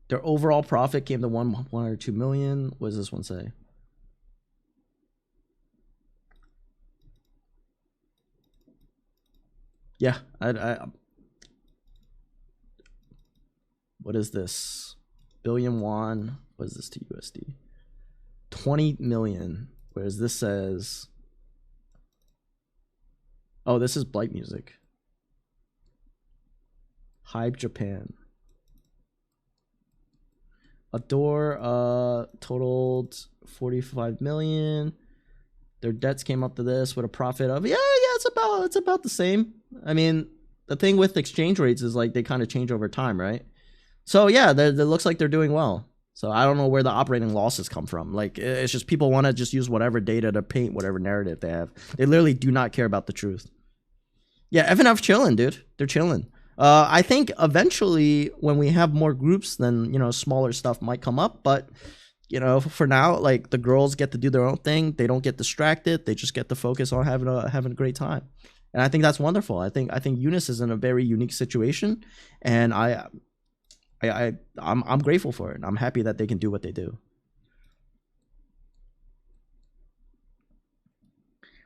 Their overall profit came to 1 or 2 million. What does this one say? Yeah, what is this? Billion won. What is this to USD? 20 million. Whereas this says, oh, this is Blight Music. HYBE Japan. Adore totaled 45 million. Their debts came up to this with a profit of it's about the same. I mean, the thing with exchange rates is like they kind of change over time, right? So yeah, it looks like they're doing well. So I don't know where the operating losses come from. Like, it's just people want to just use whatever data to paint whatever narrative they have. They literally do not care about the truth. Yeah, FNF chilling, dude. They're chilling. I think eventually when we have more groups, then, you know, smaller stuff might come up. But, you know, for now, like, the girls get to do their own thing. They don't get distracted. They just get to focus on having a great time. And I think that's wonderful. I think Eunice is in a very unique situation, and I'm grateful for it. I'm happy that they can do what they do.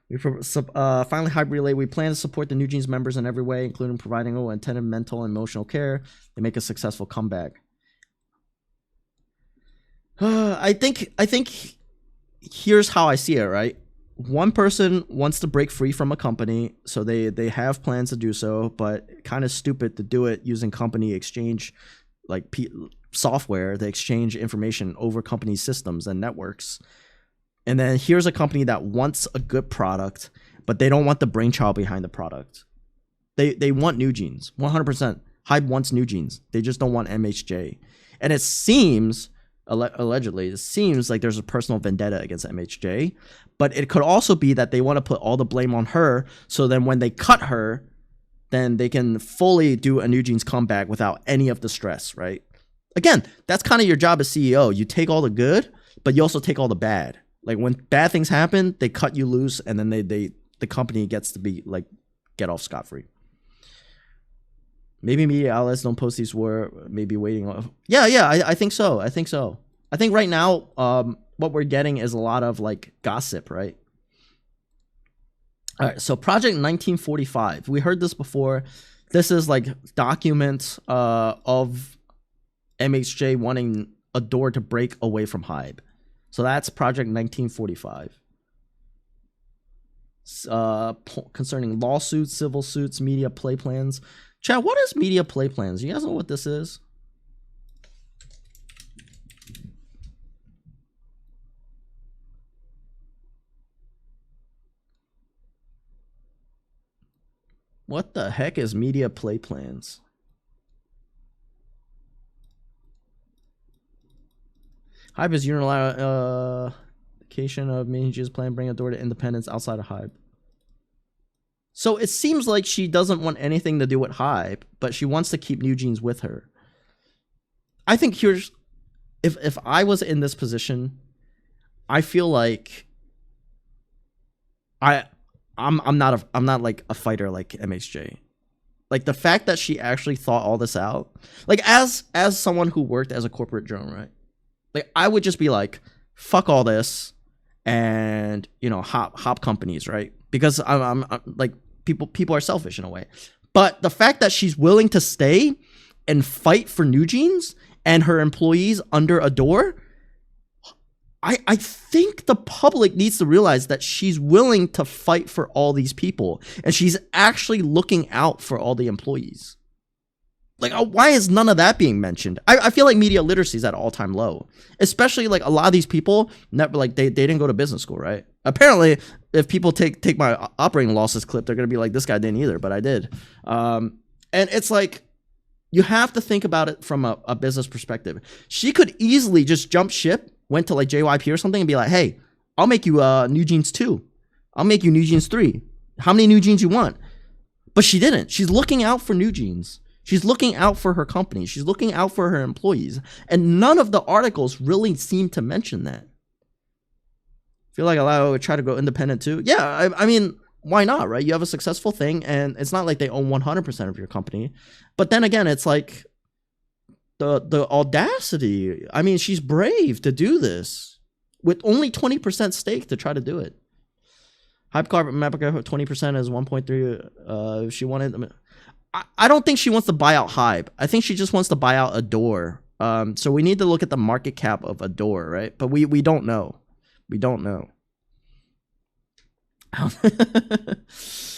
We finally HYBE relay. We plan to support the New Jeans members in every way, including providing attentive mental and emotional care to make a successful comeback. I think here's how I see it, right? One person wants to break free from a company, so they have plans to do so, but kind of stupid to do it using company exchange, like software to exchange information over company systems and networks. And then here's a company that wants a good product, but they don't want the brainchild behind the product. They want New Jeans, 100%. HYBE wants New Jeans. They just don't want MHJ. And it seems, allegedly, it seems like there's a personal vendetta against MHJ. But it could also be that they want to put all the blame on her, so then when they cut her, then they can fully do a New Jeans comeback without any of the stress, right? Again, that's kind of your job as CEO. You take all the good, but you also take all the bad. Like, when bad things happen, they cut you loose, and then the company gets to be like, get off scot-free. Maybe media outlets don't post these word, maybe waiting on. Yeah, I think so. I think right now, what we're getting is a lot of like gossip, right? All right, so Project 1945. We heard this before. This is like documents of MHJ wanting Adore to break away from HYBE. So that's Project 1945. Concerning lawsuits, civil suits, media play plans. Chat, what is media play plans? You guys know what this is? What the heck is media play plans? HYBE is unilateral of MHJ's plan bring Adore to independence outside of HYBE. So it seems like she doesn't want anything to do with HYBE, but she wants to keep New Jeans with her. I think here's, if I was in this position, I feel like I'm not like a fighter like MHJ. Like, the fact that she actually thought all this out, like, as someone who worked as a corporate drone, right? Like, I would just be like, fuck all this, and, you know, hop companies, right? Because I'm like, people are selfish in a way. But the fact that she's willing to stay and fight for New Jeans and her employees under Adore, I think the public needs to realize that she's willing to fight for all these people, and she's actually looking out for all the employees. Like, why is none of that being mentioned? I feel like media literacy is at an all-time low, especially like a lot of these people like they didn't go to business school, right? Apparently, if people take my operating losses clip, they're gonna be like, this guy didn't either, but I did. And it's like, you have to think about it from a business perspective. She could easily just jump ship, went to like JYP or something, and be like, hey, I'll make you New Jeans 2. I'll make you New Jeans 3. How many New Jeans you want? But she didn't. She's looking out for New Jeans. She's looking out for her company. She's looking out for her employees. And none of the articles really seem to mention that. I feel like a lot would try to go independent too. Yeah, I mean, why not, right? You have a successful thing, and it's not like they own 100% of your company. But then again, it's like the audacity. I mean, she's brave to do this with only 20% stake to try to do it. HYBE Carpet Mapica 20% is 1.3. She wanted. I don't think she wants to buy out HYBE. I think she just wants to buy out Adore. So we need to look at the market cap of Adore, right? But we don't know. We don't know.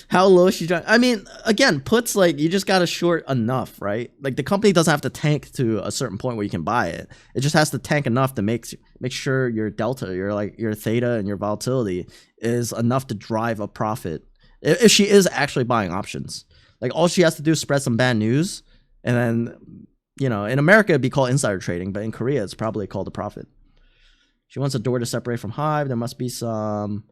How low is she trying? I mean, again, puts, like, you just gotta short enough, right? Like, the company doesn't have to tank to a certain point where you can buy it. It just has to tank enough to make sure your delta, your theta, and your volatility is enough to drive a profit. If she is actually buying options, like, all she has to do is spread some bad news, and then, you know, in America it'd be called insider trading, but in Korea it's probably called a profit. She wants Adore to separate from HYBE. There must be some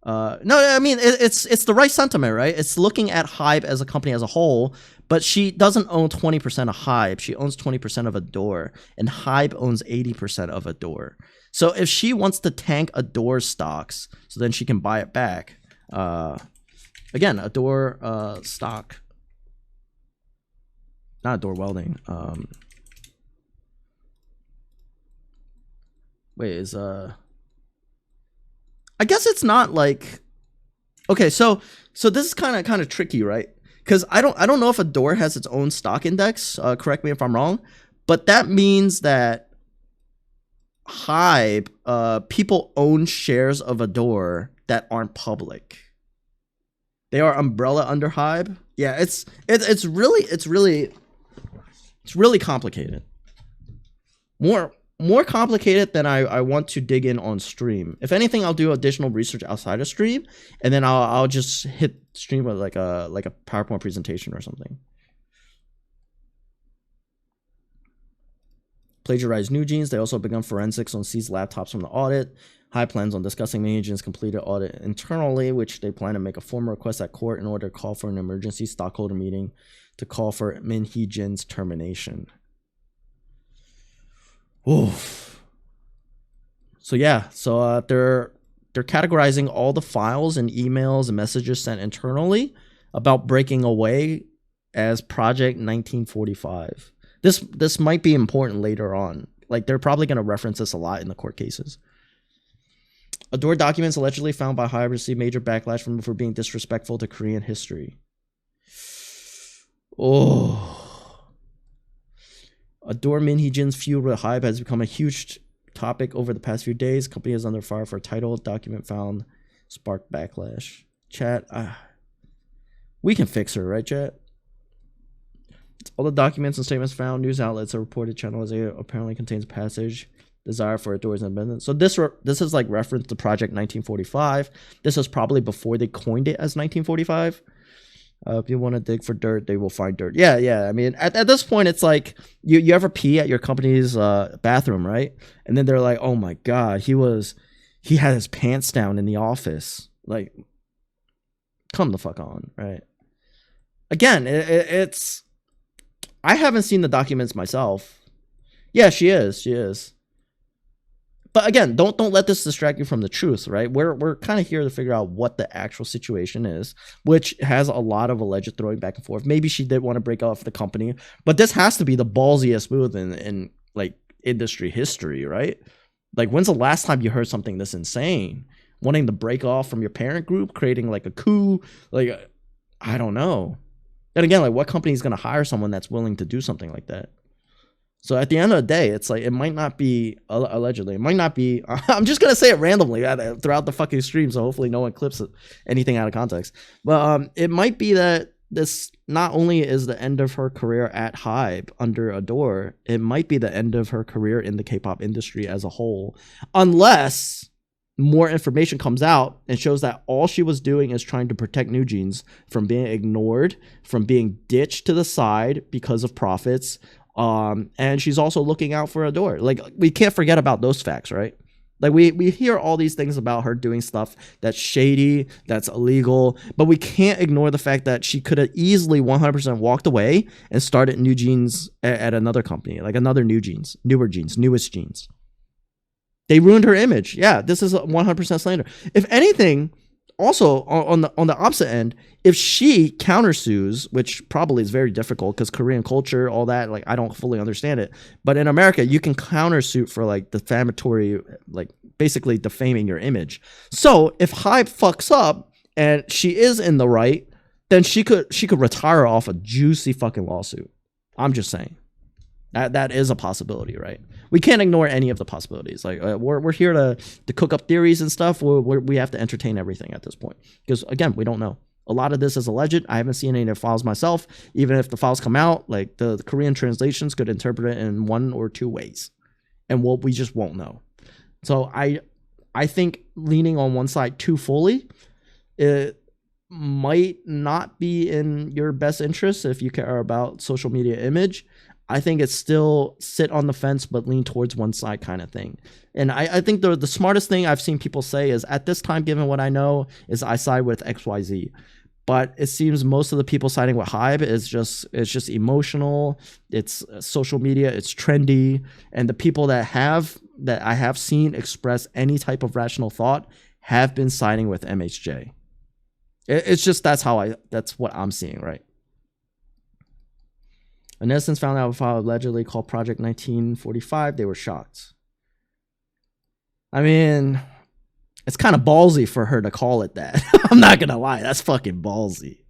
No, I mean it's the right sentiment, right? It's looking at HYBE as a company as a whole, but she doesn't own 20% of HYBE. She owns 20% of Adore, and HYBE owns 80% of Adore. So if she wants to tank Adore stocks, so then she can buy it back. Again, Adore stock, not Adore Welding. Wait, is I guess it's not like, okay, so this is kind of tricky, right? Because I don't know if Adore has its own stock index. Correct me if I'm wrong, but that means that HYBE, people own shares of Adore that aren't public. They are umbrella under HYBE. Yeah, it's really complicated. More complicated than I want to dig in on stream. If anything, I'll do additional research outside of stream, and then I'll just hit stream with like a PowerPoint presentation or something. Plagiarized New Jeans. They also begun forensics on seized laptops from the audit. HYBE plans on discussing New Jeans' completed audit internally, which they plan to make a formal request at court in order to call for an emergency stockholder meeting to call for Hee Jin's termination. Oof. So yeah, so they're categorizing all the files and emails and messages sent internally about breaking away as Project 1945. This might be important later on. Like, they're probably going to reference this a lot in the court cases. Adore documents allegedly found by HYBE received major backlash for being disrespectful to Korean history. Oh. Adore Hee Jin's feud with HYBE has become a huge topic over the past few days. Company is under fire for a title. Document found sparked backlash. Chat, we can fix her, right, chat? All the documents and statements found, news outlets have reported Channel A apparently contains a passage desire for Adore's independence. So this is like reference to Project 1945. This was probably before they coined it as 1945. If you want to dig for dirt, they will find dirt. Yeah. I mean, at this point, it's like you ever pee at your company's bathroom, right? And then they're like, oh my God, he had his pants down in the office. Like, come the fuck on, right? Again, it's I haven't seen the documents myself. Yeah, she is. But again, don't let this distract you from the truth, right? We're kind of here to figure out what the actual situation is, which has a lot of alleged throwing back and forth. Maybe she did want to break off the company, but this has to be the ballsiest move in like industry history, right? Like, when's the last time you heard something this insane? Wanting to break off from your parent group, creating like a coup, like, I don't know. And again, like, what company is going to hire someone that's willing to do something like that? So at the end of the day, it's like, it might not be, allegedly, it might not be, I'm just going to say it randomly throughout the fucking stream, so hopefully no one clips anything out of context. But it might be that this not only is the end of her career at HYBE under Adore, it might be the end of her career in the K-pop industry as a whole, unless more information comes out and shows that all she was doing is trying to protect New Jeans from being ignored, from being ditched to the side because of profits. And she's also looking out for Adore. Like, we can't forget about those facts, right? Like, we hear all these things about her doing stuff that's shady, that's illegal, but we can't ignore the fact that she could have easily 100% walked away and started New Jeans at another company, like another New Jeans, newer Jeans, newest Jeans. They ruined her image. Yeah, this is 100% slander. If anything, also on the opposite end, if she countersues, which probably is very difficult because Korean culture, all that, like, I don't fully understand it. But in America, you can countersuit for like defamatory, like basically defaming your image. So if HYBE fucks up and she is in the right, then she could retire off a juicy fucking lawsuit. I'm just saying. That is a possibility, right? We can't ignore any of the possibilities. Like, we're here to cook up theories and stuff. We have to entertain everything at this point because, again, we don't know. A lot of this is alleged. I haven't seen any of the files myself. Even if the files come out, like the Korean translations could interpret it in one or two ways, and we just won't know. So I think leaning on one side too fully, it might not be in your best interest if you care about social media image. I think it's still sit on the fence but lean towards one side kind of thing. And I think the smartest thing I've seen people say is, at this time, given what I know, is I side with XYZ. But it seems most of the people siding with HYBE is just emotional. It's social media. It's trendy. And the people that I have seen express any type of rational thought have been siding with MHJ. It's just that's what I'm seeing, right? An instance found out a file allegedly called Project 1945. They were shocked. I mean, it's kind of ballsy for her to call it that. I'm not gonna lie, that's fucking ballsy.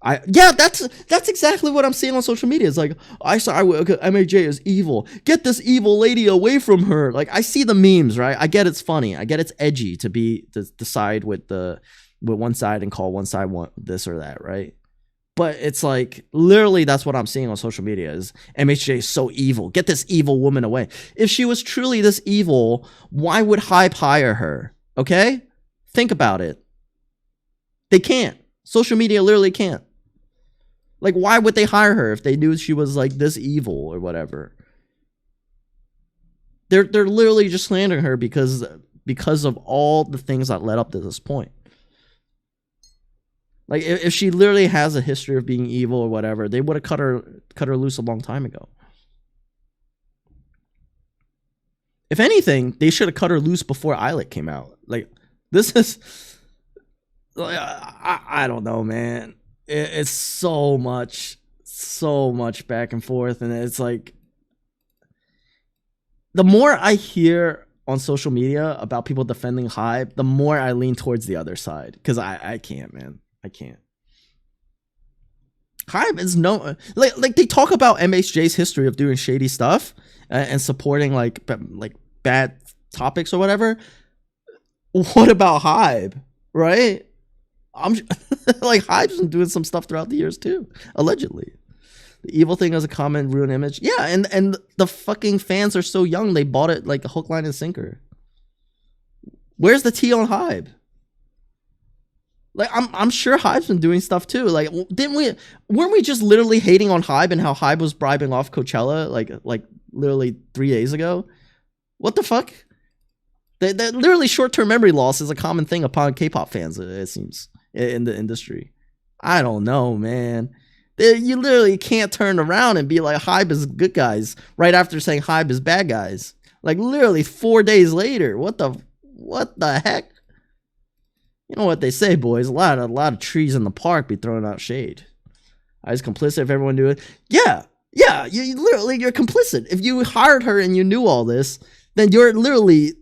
That's exactly what I'm seeing on social media. It's like, MHJ is evil. Get this evil lady away from her. Like, I see the memes, right? I get it's funny. I get it's edgy to side with one side and call one side this or that, right? But it's like, literally, that's what I'm seeing on social media is MHJ is so evil. Get this evil woman away. If she was truly this evil, why would HYBE hire her? Okay? Think about it. They can't. Social media literally can't. Like, why would they hire her if they knew she was like this evil or whatever? They're literally just slandering her because of all the things that led up to this point. Like, if she literally has a history of being evil or whatever, they would have cut her loose a long time ago. If anything, they should have cut her loose before Eilert came out. Like, this is, I don't know, man. It's so much back and forth, and it's like, the more I hear on social media about people defending HYBE, the more I lean towards the other side, because I can't, man. I can't. HYBE is no, like they talk about MHJ's history of doing shady stuff and supporting like bad topics or whatever. What about HYBE, right? I'm like, HYBE's been doing some stuff throughout the years too, allegedly. The evil thing is a common ruin image. Yeah, and the fucking fans are so young, they bought it like a hook, line, and sinker. Where's the tea on HYBE? Like, I'm sure HYBE's been doing stuff too. Like, weren't we just literally hating on HYBE and how HYBE was bribing off Coachella like literally 3 days ago? What the fuck? That literally short-term memory loss is a common thing upon K-pop fans, it seems, in the industry. I don't know, man. You literally can't turn around and be like, HYBE is good guys right after saying HYBE is bad guys. Like, literally 4 days later. What the heck? You know what they say, boys. A lot of trees in the park be throwing out shade. I was complicit if everyone knew it. Yeah. You're complicit. If you hired her and you knew all this, then you're literally,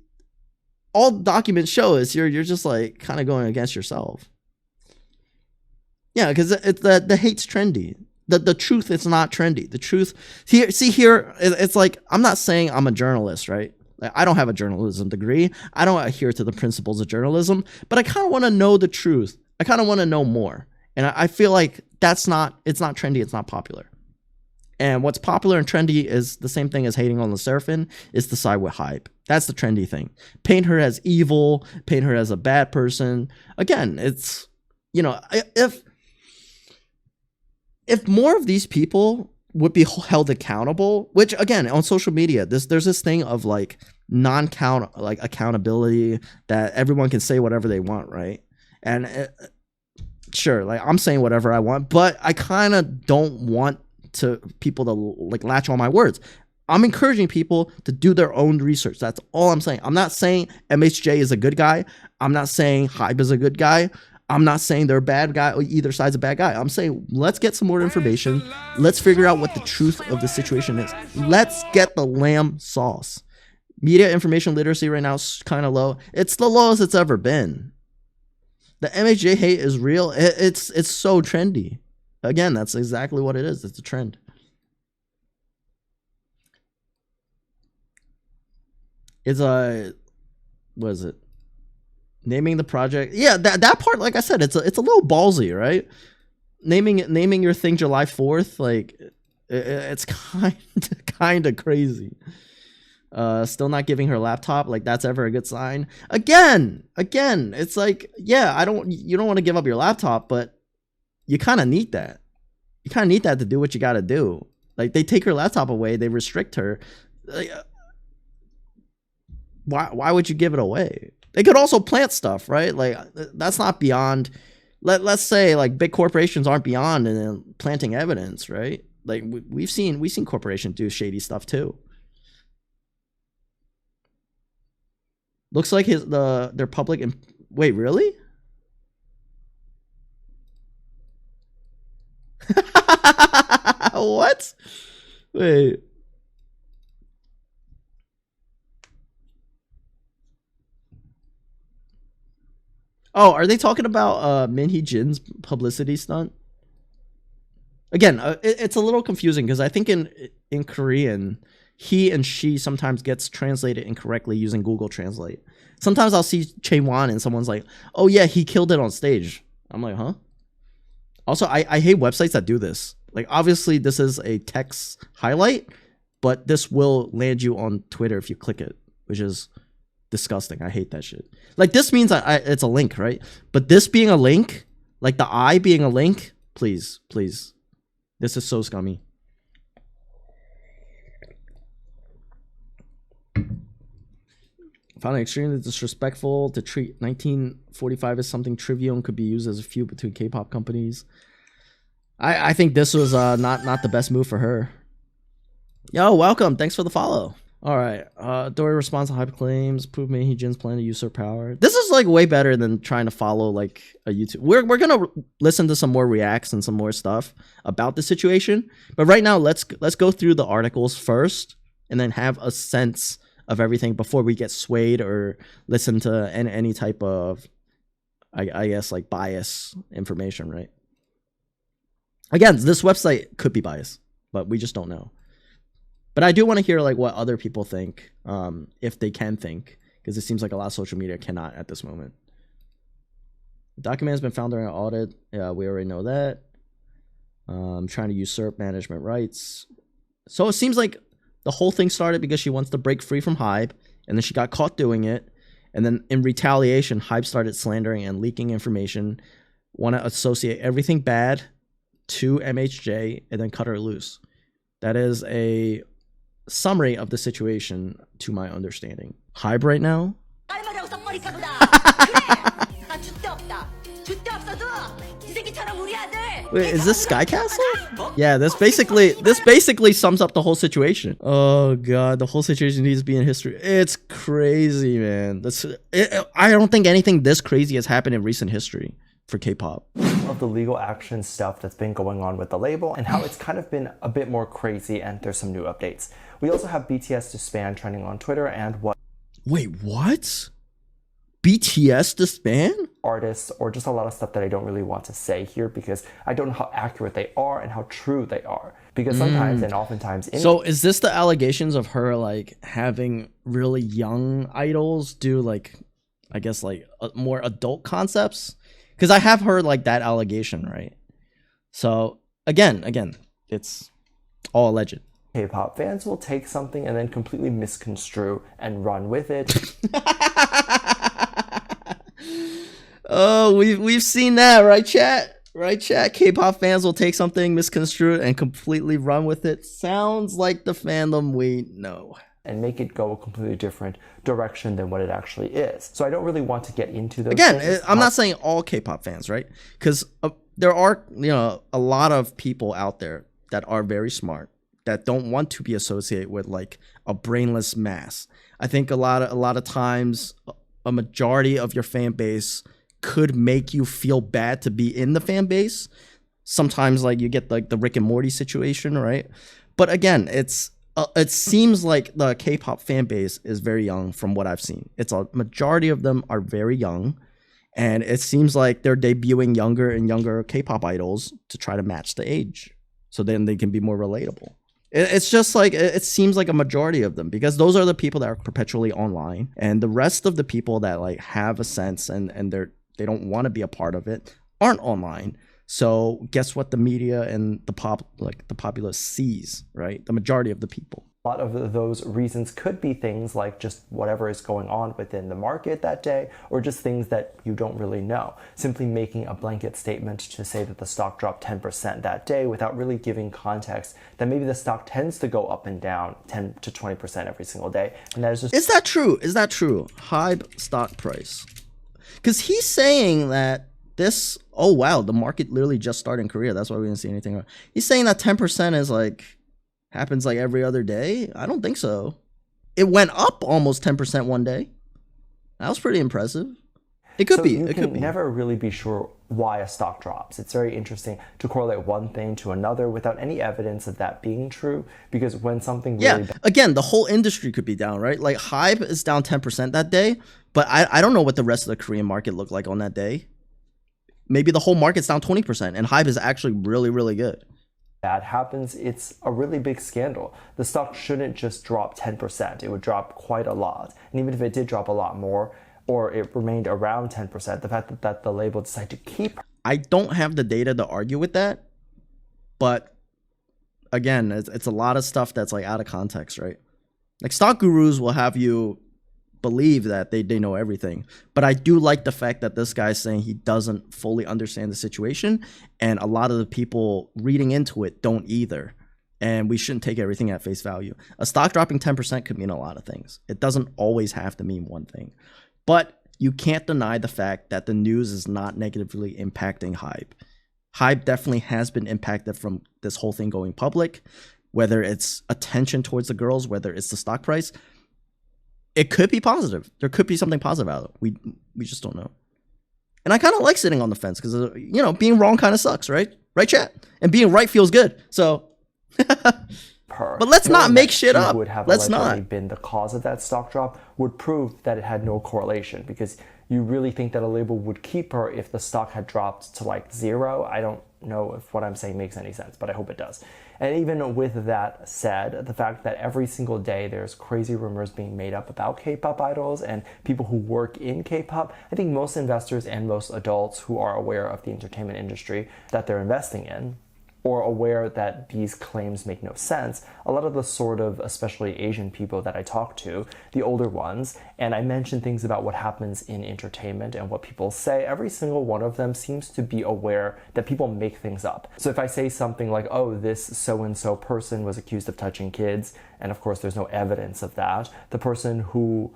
all documents show is you're just like kind of going against yourself. Yeah, because the hate's trendy. The truth is not trendy. The truth here, it's like, I'm not saying I'm a journalist, right? Like, I don't have a journalism degree. I don't adhere to the principles of journalism, but I kind of want to know the truth. I kind of want to know more. And I feel like it's not trendy. It's not popular. And what's popular and trendy is the same thing as hating on the Seraphim, is to side with HYBE. That's the trendy thing. Paint her as evil, paint her as a bad person. Again, it's, you know, if more of these people would be held accountable, which again, on social media, there's this thing of like accountability, that everyone can say whatever they want, right? And sure, like, I'm saying whatever I want, but I kind of don't want people to like latch on my words. I'm encouraging people to do their own research. That's all I'm saying. I'm not saying MHJ is a good guy. I'm not saying HYBE is a good guy. I'm not saying they're a bad guy or either side's a bad guy. I'm saying, let's get some more information. Let's figure out what the truth of the situation is. Let's get the lamb sauce. Media information literacy right now is kind of low. It's the lowest it's ever been. The MHJ hate is real. It's so trendy. Again, that's exactly what it is. It's a trend. It's what is it? Naming the project. Yeah, that part, like I said, it's a little ballsy, right? Naming your thing July 4th, like it's kind of crazy. Still not giving her laptop, like that's ever a good sign. Again, it's like, yeah, you don't want to give up your laptop, but you kind of need that. You kind of need that to do what you got to do. Like, they take her laptop away, they restrict her. Like, why would you give it away? They could also plant stuff, right? Like, that's not beyond. Let's say like big corporations aren't beyond and planting evidence, right? Like we've seen corporations do shady stuff too. Looks like their public. Wait, really? What? Wait. Oh, are they talking about Hee Jin's publicity stunt? Again, it's a little confusing because I think in Korean, he and she sometimes gets translated incorrectly using Google Translate. Sometimes I'll see Chaewon and someone's like, "Oh yeah, he killed it on stage." I'm like, huh? Also, I hate websites that do this. Like, obviously, this is a text highlight, but this will land you on Twitter if you click it, which is disgusting. I hate that shit. Like, this means it's a link, right? But this being a link, like the I being a link, please. This is so scummy. Found it extremely disrespectful to treat 1945 as something trivial and could be used as a feud between K-pop companies. I think this was not the best move for her. Yo, welcome. Thanks for the follow. All right. Dory responds to HYBE claims. Prove me Hee Jin's plan to usurp power. This is like way better than trying to follow like a YouTube. We're gonna listen to some more reacts and some more stuff about the situation. But right now, let's go through the articles first, and then have a sense of everything before we get swayed or listen to any type of, I guess, like bias information, right? Again, this website could be biased, but we just don't know. But I do want to hear like what other people think, if they can think, because it seems like a lot of social media cannot at this moment. The document has been found during an audit. Yeah, we already know that. Trying to usurp management rights. So it seems like the whole thing started because she wants to break free from HYBE, and then she got caught doing it. And then in retaliation, HYBE started slandering and leaking information, want to associate everything bad to MHJ, and then cut her loose. That is a summary of the situation to my understanding. HYBE right now? Wait, is this Sky Castle? Yeah, this basically sums up the whole situation. Oh god, the whole situation needs to be in history. It's crazy, man. I don't think anything this crazy has happened in recent history for K-pop. Of the legal action stuff that's been going on with the label and how it's kind of been a bit more crazy, and there's some new updates. We also have BTS disband trending on Twitter and what Wait, what? BTS disband? Artists, or just a lot of stuff that I don't really want to say here because I don't know how accurate they are and how true they are. Because sometimes and oftentimes... So is this the allegations of her like having really young idols do like, I guess like more adult concepts? Because I have heard like that allegation, right? So again, it's all alleged. K-pop fans will take something and then completely misconstrue and run with it. Oh, we've seen that, right, chat? Right, chat? K-pop fans will take something, misconstrue it, and completely run with it. Sounds like the fandom we know. And make it go a completely different direction than what it actually is. So I don't really want to get into those Again, things. I'm not saying all K-pop fans, right? Because there are, a lot of people out there that are very smart that don't want to be associated with like a brainless mass. I think a lot of times a majority of your fan base could make you feel bad to be in the fan base. Sometimes like you get like the Rick and Morty situation, right? But again, it seems like the K-pop fan base is very young from what I've seen. It's a majority of them are very young, and it seems like they're debuting younger and younger K-pop idols to try to match the age, so then they can be more relatable. It's just like it seems like a majority of them, because those are the people that are perpetually online, and the rest of the people that like have a sense and they don't want to be a part of it aren't online. So guess what the media and the populace sees, right? The majority of the people. A lot of those reasons could be things like just whatever is going on within the market that day, or just things that you don't really know. Simply making a blanket statement to say that the stock dropped 10% that day without really giving context that maybe the stock tends to go up and down 10 to 20% every single day. And that is just... Is that true? Is that true? HYBE stock price. Because he's saying that this, oh wow, the market literally just started in Korea. That's why we didn't see anything. He's saying that 10% is like, happens like every other day. I don't think so. It went up almost 10% one day. That was pretty impressive. It could be. You it can could be. never really be sure why a stock drops. It's very interesting to correlate one thing to another without any evidence of that being true, because when something really... Again, the whole industry could be down, right? Like HYBE is down 10% that day, but I don't know what the rest of the Korean market looked like on that day. Maybe the whole market's down 20% and HYBE is actually really, really good. That happens, it's a really big scandal. The stock shouldn't just drop 10%. It would drop quite a lot. And even if it did drop a lot more, or it remained around 10%, the fact that the label decided to keep... I don't have the data to argue with that, but again, it's a lot of stuff that's like out of context, right? Like stock gurus will have you believe that they know everything, but I do like the fact that this guy's saying he doesn't fully understand the situation, and a lot of the people reading into it don't either, and we shouldn't take everything at face value. A stock dropping 10% could mean a lot of things. It doesn't always have to mean one thing, but you can't deny the fact that the news is not negatively impacting HYBE. HYBE definitely has been impacted from this whole thing going public, whether it's attention towards the girls, whether it's the stock price. It could be positive. There could be something positive out of it. We just don't know. And I kind of like sitting on the fence because, you know, being wrong kind of sucks, right? Right, chat? And being right feels good. So, but let's not make shit up. Let's not. Been the cause of that stock drop would prove that it had no correlation, because you really think that a label would keep her if the stock had dropped to like 0. I don't know if what I'm saying makes any sense, but I hope it does. And even with that said, the fact that every single day there's crazy rumors being made up about K-pop idols and people who work in K-pop, I think most investors and most adults who are aware of the entertainment industry that they're investing in, or aware that these claims make no sense, a lot of the sort of, especially Asian people that I talk to, the older ones, and I mention things about what happens in entertainment and what people say, every single one of them seems to be aware that people make things up. So if I say something like, oh, this so-and-so person was accused of touching kids, and of course there's no evidence of that, the person who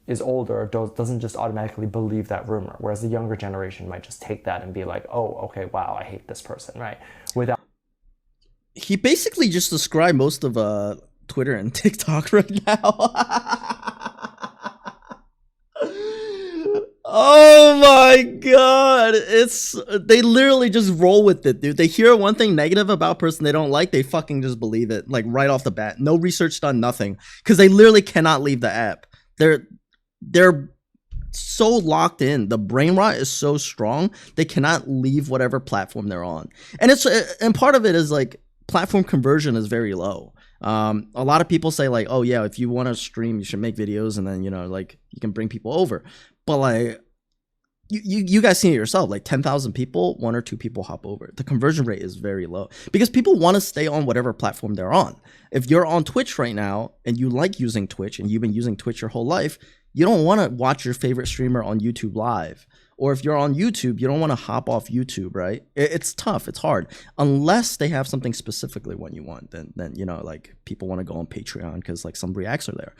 is older doesn't just automatically believe that rumor, whereas the younger generation might just take that and be like, oh, okay, wow, I hate this person, right? Without... He basically just described most of Twitter and TikTok right now. Oh my god, they literally just roll with it, dude. They hear one thing negative about a person they don't like, they fucking just believe it, like right off the bat. No research done, nothing, because they literally cannot leave the app. They're so locked in. The brain rot is so strong, they cannot leave whatever platform they're on. And part of it is like platform conversion is very low. A lot of people say like, oh yeah, if you want to stream, you should make videos, and then, you know, like you can bring people over. But like you guys see it yourself, like 10,000 people, 1 or 2 people hop over. The conversion rate is very low because people want to stay on whatever platform they're on. If you're on Twitch right now and you like using Twitch and you've been using Twitch your whole life, you don't want to watch your favorite streamer on YouTube live. Or if you're on YouTube, you don't want to hop off YouTube, right? It's tough. It's hard. Unless they have something specifically what you want. Then you know, like people want to go on Patreon because like some reacts are there.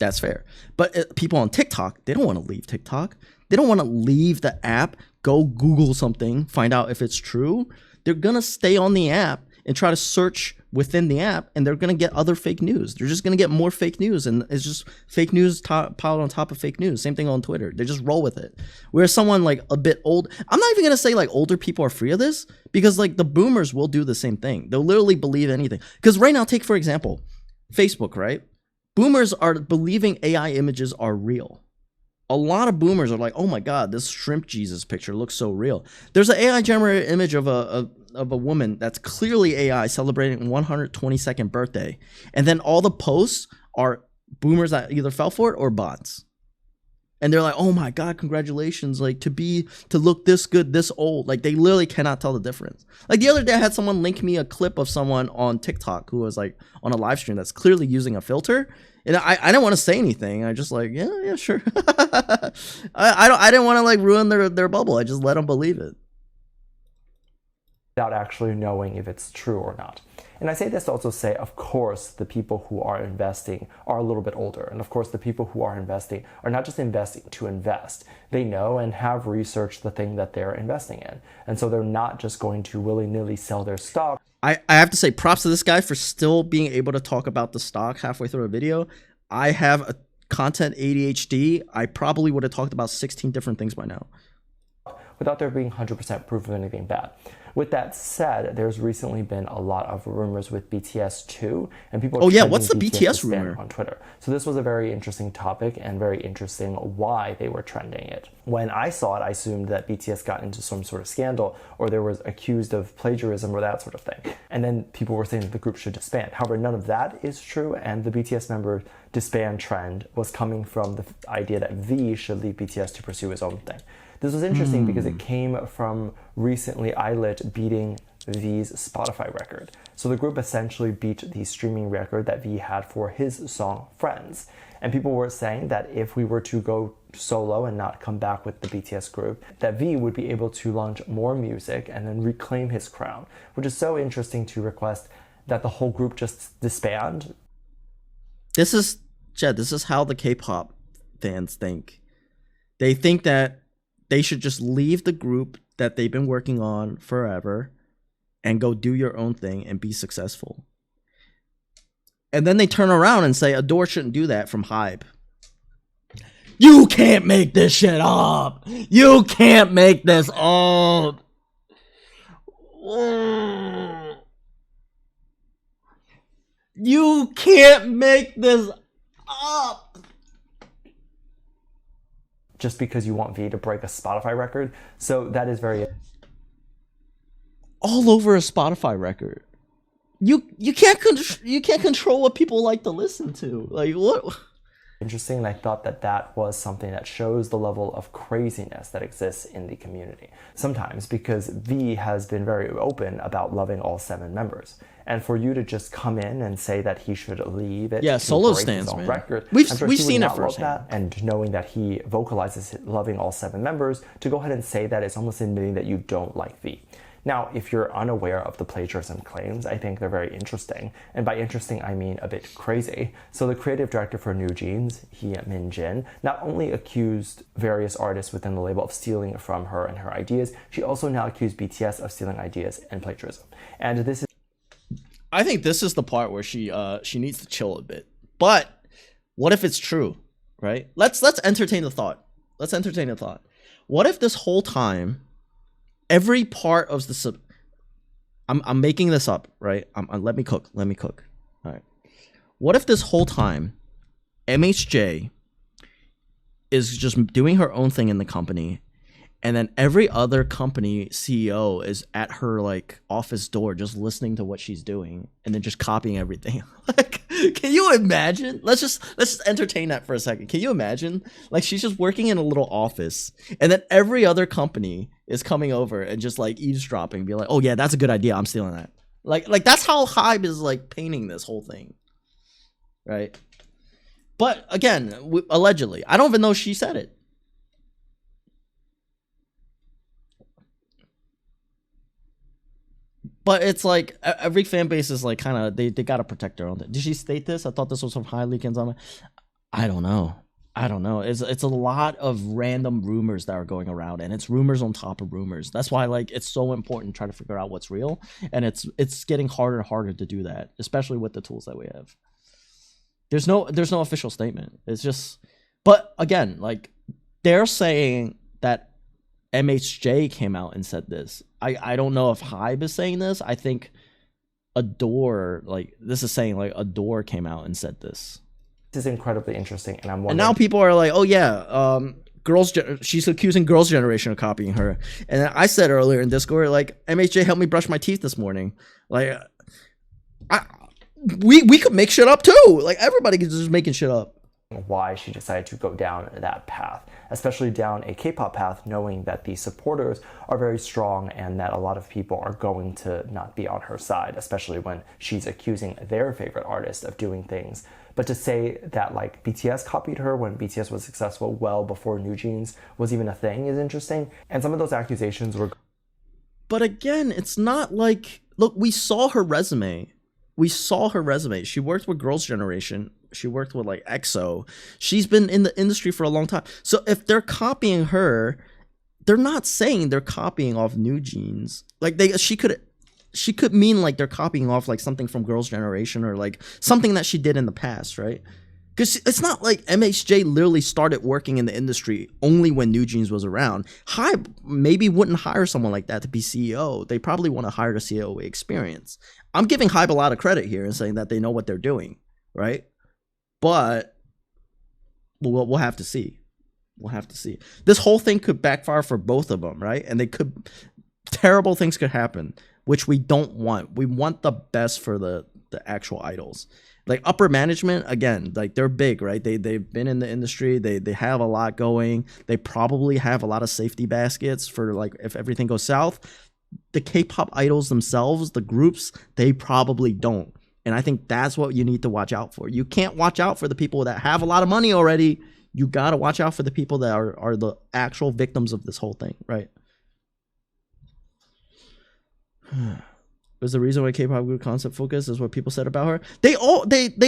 That's fair. But people on TikTok, they don't want to leave TikTok. They don't want to leave the app, go Google something, find out if it's true. They're going to stay on the app and try to search within the app, and they're going to get other fake news. They're just going to get more fake news, and it's just fake news piled on top of fake news. Same thing on Twitter. They just roll with it. Whereas someone like a bit old, I'm not even going to say like older people are free of this, because like the boomers will do the same thing. They'll literally believe anything. Because right now, take for example, Facebook, right? Boomers are believing AI images are real. A lot of boomers are like, oh my God, this shrimp Jesus picture looks so real. There's an AI generated image of a woman that's clearly AI celebrating 122nd birthday. And then all the posts are boomers that either fell for it or bots. And they're like, oh my God, congratulations. Like to look this good, this old. Like they literally cannot tell the difference. Like the other day I had someone link me a clip of someone on TikTok who was like on a live stream that's clearly using a filter. And I didn't want to say anything. I just like, yeah, sure. I didn't want to like ruin their bubble. I just let them believe it. Without actually knowing if it's true or not. And I say this to also say, of course, the people who are investing are a little bit older. And of course, the people who are investing are not just investing to invest. They know and have researched the thing that they're investing in. And so they're not just going to willy-nilly sell their stock. I have to say props to this guy for still being able to talk about the stock halfway through a video. I have a content ADHD. I probably would have talked about 16 different things by now. Without there being 100% proof of anything bad. With that said, there's recently been a lot of rumors with BTS too, and people are what's the BTS rumor on Twitter. So this was a very interesting topic and very interesting why they were trending it. When I saw it, I assumed that BTS got into some sort of scandal or there was accused of plagiarism or that sort of thing. And then people were saying that the group should disband. However, none of that is true, and the BTS member disband trend was coming from the idea that V should leave BTS to pursue his own thing. This was interesting because it came from recently ILIT beating V's Spotify record. So the group essentially beat the streaming record that V had for his song Friends. And people were saying that if we were to go solo and not come back with the BTS group, that V would be able to launch more music and then reclaim his crown, which is so interesting to request that the whole group just disband. This is, Jed, this is how the K-pop fans think. They think that they should just leave the group that they've been working on forever and go do your own thing and be successful. And then they turn around and say, Adore shouldn't do that from HYBE. You can't make this shit up. You can't make this up. You can't make this up. Just because you want V to break a Spotify record. So that is very... all over a Spotify record. You can't control what people like to listen to. Like what? Interesting, and I thought that that was something that shows the level of craziness that exists in the community. Sometimes because V has been very open about loving all 7 members. And for you to just come in and say that he should leave it, solo stands, man. Record, We've seen it firsthand. And knowing that he vocalizes loving all 7 members, to go ahead and say that is almost admitting that you don't like V. Now, if you're unaware of the plagiarism claims, I think they're very interesting. And by interesting, I mean a bit crazy. So the creative director for New Jeans, Hee Jin, not only accused various artists within the label of stealing from her and her ideas, she also now accused BTS of stealing ideas and plagiarism. And this is... I think this is the part where she needs to chill a bit. But what if it's true, right? Let's entertain the thought. Let's entertain the thought. What if this whole time, every part of the I'm making this up, right? Let me cook. All right. What if this whole time MHJ is just doing her own thing in the company, and then every other company CEO is at her like office door just listening to what she's doing and then just copying everything? Like, can you imagine? Let's just entertain that for a second. Can you imagine? Like, she's just working in a little office, and then every other company is coming over and just like eavesdropping, be like, oh yeah, that's a good idea, I'm stealing that. Like that's how HYBE is like painting this whole thing, right? But again, allegedly, I don't even know she said it. But it's like every fan base is like kind of they gotta protect their own thing. Did she state this? I thought this was from High Leakins on. I don't know. It's a lot of random rumors that are going around, and it's rumors on top of rumors. That's why like it's so important to try to figure out what's real, and it's getting harder and harder to do that, especially with the tools that we have. There's no official statement. It's just, but again, like they're saying that MHJ came out and said this. I don't know if HYBE is saying this. I think Adore, like this is saying like Adore came out and said this. This is incredibly interesting, and I'm wondering. And now people are like, oh yeah, she's accusing Girls' Generation of copying her. And I said earlier in Discord, like, MHJ helped me brush my teeth this morning. Like, we could make shit up too. Like, everybody is just making shit up. why she decided to go down that path, especially down a K-pop path, knowing that the supporters are very strong and that a lot of people are going to not be on her side, especially when she's accusing their favorite artist of doing things. But to say that like BTS copied her when BTS was successful well before New Jeans was even a thing is interesting. And some of those accusations were... But again, it's not like, look, we saw her resume. She worked with Girls' Generation. She worked with like EXO. She's been in the industry for a long time. So if they're copying her, they're not saying they're copying off New Jeans. Like she could mean like they're copying off like something from Girls' Generation or like something that she did in the past, right? Because it's not like MHJ literally started working in the industry only when New Jeans was around. HYBE maybe wouldn't hire someone like that to be CEO. They probably want to hire the CEO with experience. I'm giving HYBE a lot of credit here and saying that they know what they're doing, right? But we'll have to see. We'll have to see. This whole thing could backfire for both of them, right? And terrible things could happen, which we don't want. We want the best for the actual idols. Like upper management, again, like they're big, right? They've been in the industry. They have a lot going. They probably have a lot of safety baskets for like if everything goes south. The K-pop idols themselves, the groups, they probably don't. And I think that's what you need to watch out for. You can't watch out for the people that have a lot of money already. You got to watch out for the people that are the actual victims of this whole thing, right? There's the reason why K-pop group concept focus is what people said about her. They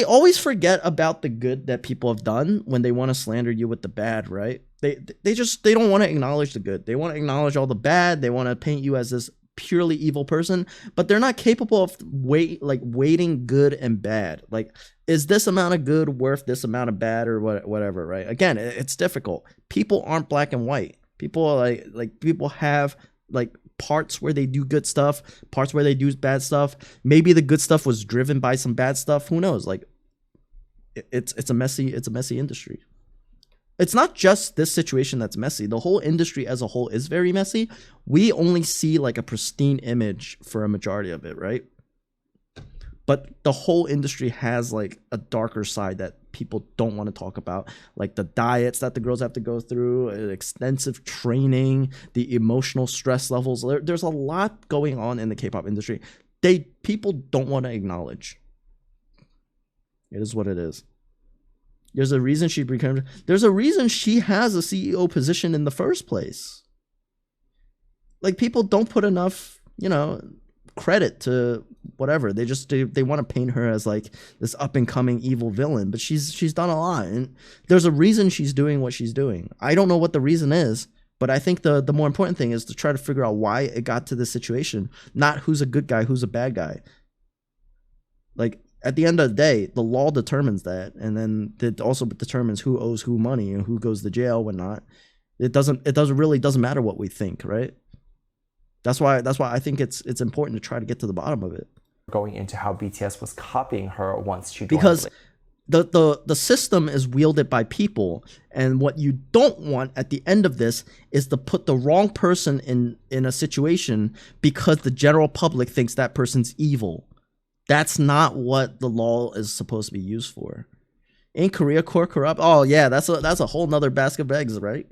always forget about the good that people have done when they want to slander you with the bad, right? They don't want to acknowledge the good. They want to acknowledge all the bad. They want to paint you as this purely evil person, but they're not capable of weighting good and bad. Like, is this amount of good worth this amount of bad or whatever, right? Again, it's difficult. People aren't black and white. People are people have like parts where they do good stuff, parts where they do bad stuff. Maybe the good stuff was driven by some bad stuff. Who knows? Like, it's a messy industry. It's not just this situation that's messy. The whole industry as a whole is very messy. We only see like a pristine image for a majority of it, right? But the whole industry has like a darker side that people don't want to talk about, like the diets that the girls have to go through, extensive training, the emotional stress levels. There's a lot going on in the K-pop industry. People don't want to acknowledge. It is what it is. There's a reason she has a CEO position in the first place. Like, people don't put enough, credit to whatever. They want to paint her as like this up and coming evil villain, but she's done a lot, and there's a reason she's doing what she's doing. I don't know what the reason is, but I think the more important thing is to try to figure out why it got to this situation, not who's a good guy, who's a bad guy. Like, at the end of the day, the law determines that, and then it also determines who owes who money and who goes to jail, whatnot. It doesn't matter what we think, right? That's why I think it's important to try to get to the bottom of it. Going into how BTS was copying her once she joined. Because the system is wielded by people, and what you don't want at the end of this is to put the wrong person in a situation because the general public thinks that person's evil. That's not what the law is supposed to be used for. Ain't Korea court corrupt? Oh yeah, that's a whole nother basket of eggs, right?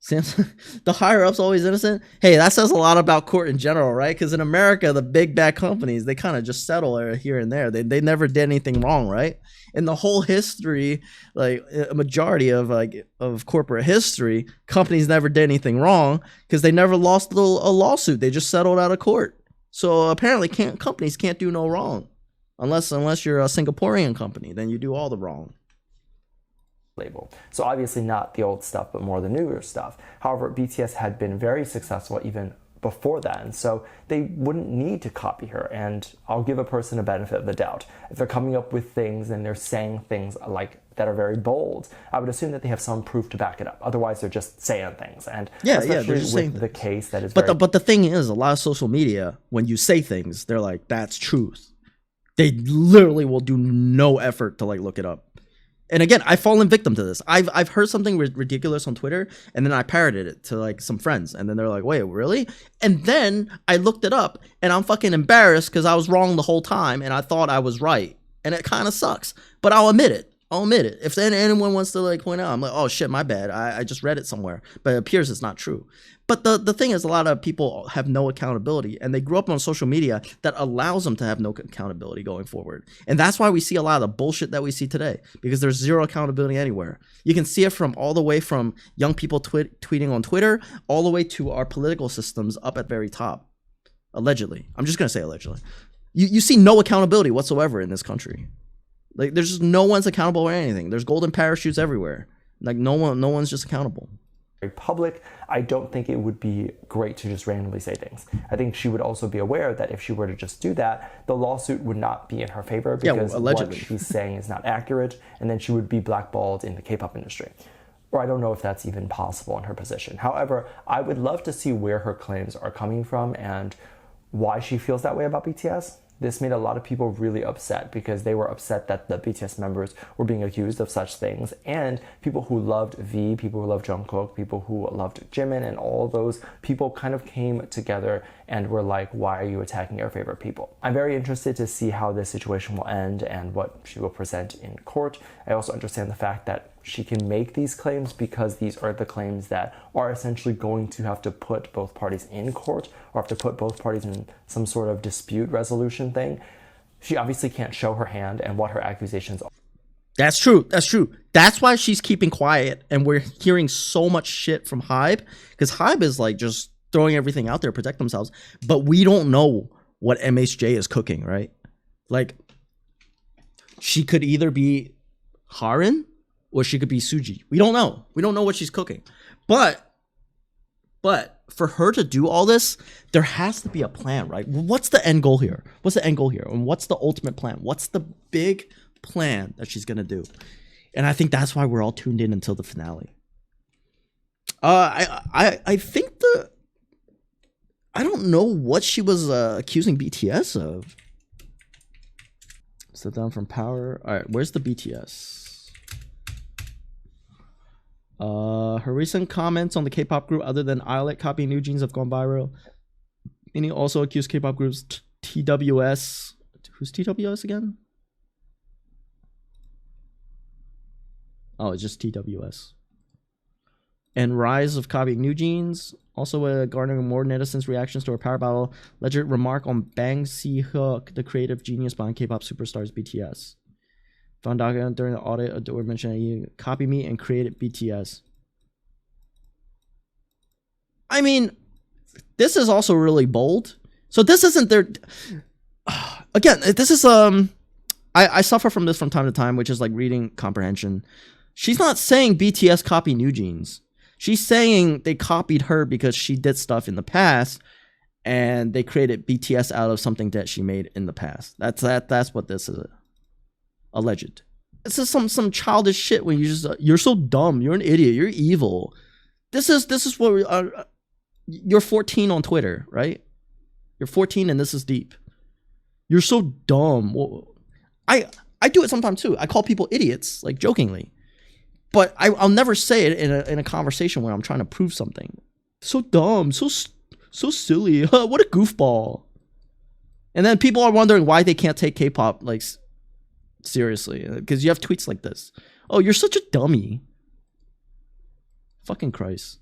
The higher ups always innocent. Hey, that says a lot about court in general, right? Because in America, the big bad companies, they kind of just settle here and there. They never did anything wrong, right? In the whole history, like a majority of corporate history, companies never did anything wrong because they never lost a lawsuit. They just settled out of court. So apparently, companies can't do no wrong, unless you're a Singaporean company, then you do all the wrong. Label. So obviously not the old stuff, but more the newer stuff. However, BTS had been very successful even before that, and so they wouldn't need to copy her. And I'll give a person a benefit of the doubt. If they're coming up with things and they're saying things like that are very bold, I would assume that they have some proof to back it up. Otherwise, they're just saying things. And especially they're just saying the case that is. But the thing is, a lot of social media, when you say things, they're like, that's truth. They literally will do no effort to like look it up. And again, I've fallen victim to this. I've heard something ridiculous on Twitter, and then I parroted it to like some friends, and then they're like, "Wait, really?" And then I looked it up, and I'm fucking embarrassed because I was wrong the whole time, and I thought I was right, and it kind of sucks. But I'll admit it. I'll admit it. If then anyone wants to like point out, I'm like, oh shit, my bad. I just read it somewhere, but it appears it's not true. But the thing is, a lot of people have no accountability, and they grew up on social media that allows them to have no accountability going forward. And that's why we see a lot of the bullshit that we see today, because there's zero accountability anywhere. You can see it from all the way from young people tweeting on Twitter all the way to our political systems up at very top. Allegedly. I'm just going to say allegedly. You see no accountability whatsoever in this country. Like, there's just no one's accountable for anything. There's golden parachutes everywhere. Like, no one's just accountable. Public, I don't think it would be great to just randomly say things. I think she would also be aware that if she were to just do that, the lawsuit would not be in her favor because what she's saying is not accurate, and then she would be blackballed in the K-pop industry. Or I don't know if that's even possible in her position. However, I would love to see where her claims are coming from and why she feels that way about BTS. This made a lot of people really upset because they were upset that the BTS members were being accused of such things, and people who loved V, people who loved Jungkook, people who loved Jimin, and all those people kind of came together and were like, why are you attacking our favorite people? I'm very interested to see how this situation will end and what she will present in court. I also understand the fact that she can make these claims because these are the claims that are essentially going to have to put both parties in court or have to put both parties in some sort of dispute resolution thing. She obviously can't show her hand and what her accusations are. That's true. That's true. That's why she's keeping quiet, and we're hearing so much shit from HYBE, because HYBE is like just throwing everything out there to protect themselves, but we don't know what MHJ is cooking, right? Like, she could either be Harin or she could be Suji. We don't know. We don't know what she's cooking. But for her to do all this, there has to be a plan, right? What's the end goal here? What's the end goal here? And what's the ultimate plan? What's the big plan that she's gonna do? And I think that's why we're all tuned in until the finale. I think I don't know what she was accusing BTS of. Step down from power. All right, where's the BTS? Her recent comments on the K-pop group other than Islet copying New Jeans have gone viral. And he also accused K-pop groups TWS. Who's TWS again? Oh, it's just TWS. And Rise of copying New Jeans. Also garnering more netizens' reactions to her power battle. Alleged remark on Bang Si-hyuk, the creative genius behind K-pop superstars BTS. Found out during the audit, Adore mentioned he copied me and created BTS. I mean, this is also really bold. So this isn't their... Again, this is... I suffer from this from time to time, which is like reading comprehension. She's not saying BTS copy New Jeans. She's saying they copied her because she did stuff in the past, and they created BTS out of something that she made in the past. That's what this is. Alleged. This is some childish shit when you're so dumb. You're an idiot. You're evil. This is what we are. You're 14 on Twitter, right? You're 14 and this is deep. You're so dumb. I do it sometimes too. I call people idiots, like jokingly. But I'll never say it in a conversation when I'm trying to prove something. So dumb, so silly. What a goofball. And then people are wondering why they can't take K-pop like seriously, because you have tweets like this. Oh, you're such a dummy. Fucking Christ.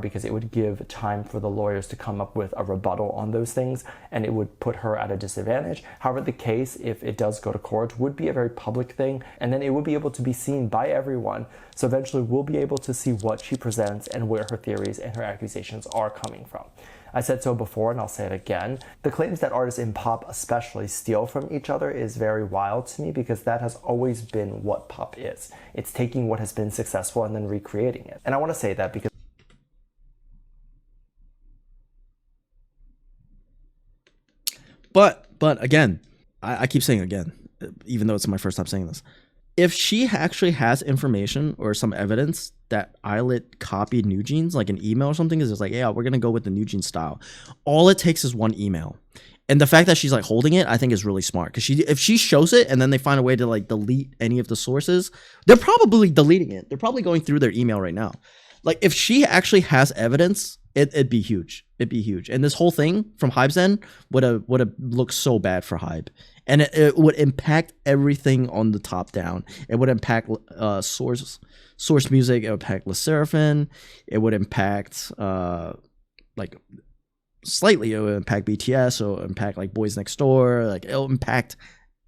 Because it would give time for the lawyers to come up with a rebuttal on those things, and it would put her at a disadvantage. However, the case, if it does go to court, would be a very public thing, and then it would be able to be seen by everyone. So eventually we'll be able to see what she presents and where her theories and her accusations are coming from. I said so before, and I'll say it again. The claims that artists in pop especially steal from each other is very wild to me, because that has always been what pop is. It's taking what has been successful and then recreating it. And I want to say that because But again, I keep saying again, even though it's my first time saying this. If she actually has information or some evidence that Islet copied New Jeans, like an email or something, is just like, yeah, we're going to go with the New Jeans style. All it takes is one email. And the fact that she's like holding it, I think is really smart. Because if she shows it and then they find a way to like delete any of the sources, they're probably deleting it. They're probably going through their email right now. Like if she actually has evidence, it'd be huge. It'd be huge. And this whole thing from HYBE's end would have looked so bad for HYBE. And it would impact everything on the top down. It would impact source music. It would impact Le Sserafim. It would impact like slightly. It would impact BTS. It would impact like Boys Next Door. Like it'll impact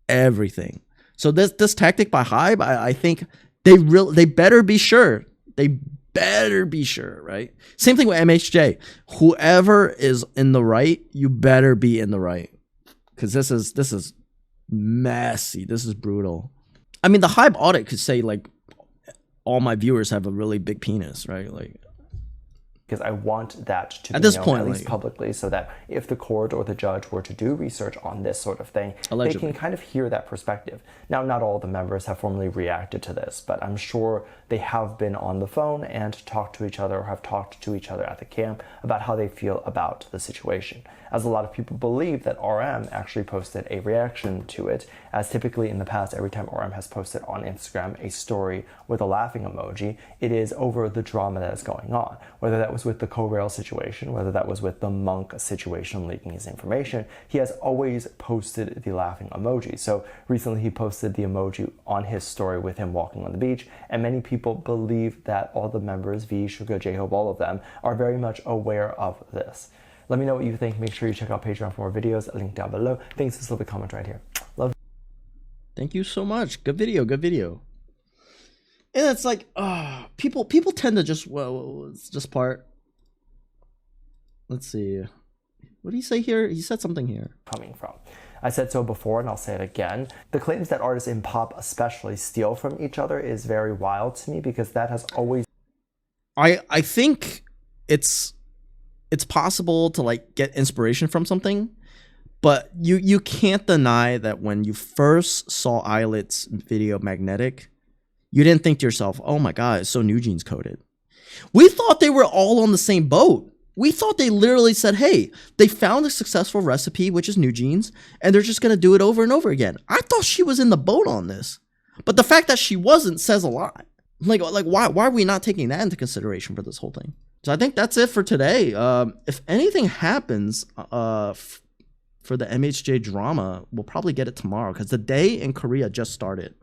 everything. So this tactic by HYBE, I think they better be sure. They better be sure, right? Same thing with MHJ. Whoever is in the right, you better be in the right, because this is messy. This is brutal. I mean, the HYBE audit could say like all my viewers have a really big penis, right? Like, because I want that to at be this known, point, at least like, publicly, so that if the court or the judge were to do research on this sort of thing, allegedly, they can kind of hear that perspective. Now, not all the members have formally reacted to this, but I'm sure they have been on the phone and talked to each other, or have talked to each other at the camp about how they feel about the situation. As a lot of people believe that RM actually posted a reaction to it, as typically in the past, every time RM has posted on Instagram a story with a laughing emoji, it is over the drama that is going on. Whether that was with the Co-Rail situation, whether that was with the Monk situation leaking his information, he has always posted the laughing emoji. So recently he posted the emoji on his story with him walking on the beach, and many people believe that all the members, V, Suga, J-Hope, all of them, are very much aware of this. Let me know what you think. Make sure you check out Patreon for more videos. Link down below. Thanks. Just leave a comment right here. Love. thank you so much. Good video. Good video. And it's like, people tend to just, well, it's just part. Let's see. What did he say here? He said something here. Coming from. I said so before, and I'll say it again. The claims that artists in pop especially steal from each other is very wild to me, because that has always... I think it's possible to like get inspiration from something, but you can't deny that when you first saw Eyelet's video Magnetic, you didn't think to yourself, oh my god, it's so New Jeans coded. We thought they were all on the same boat. We thought they literally said, hey, they found a successful recipe, which is New Jeans, and they're just gonna do it over and over again. I thought she was in the boat on this, but the fact that she wasn't says a lot. Like why are we not taking that into consideration for this whole thing? So I think that's it for today. If anything happens for the MHJ drama, we'll probably get it tomorrow, because the day in Korea just started.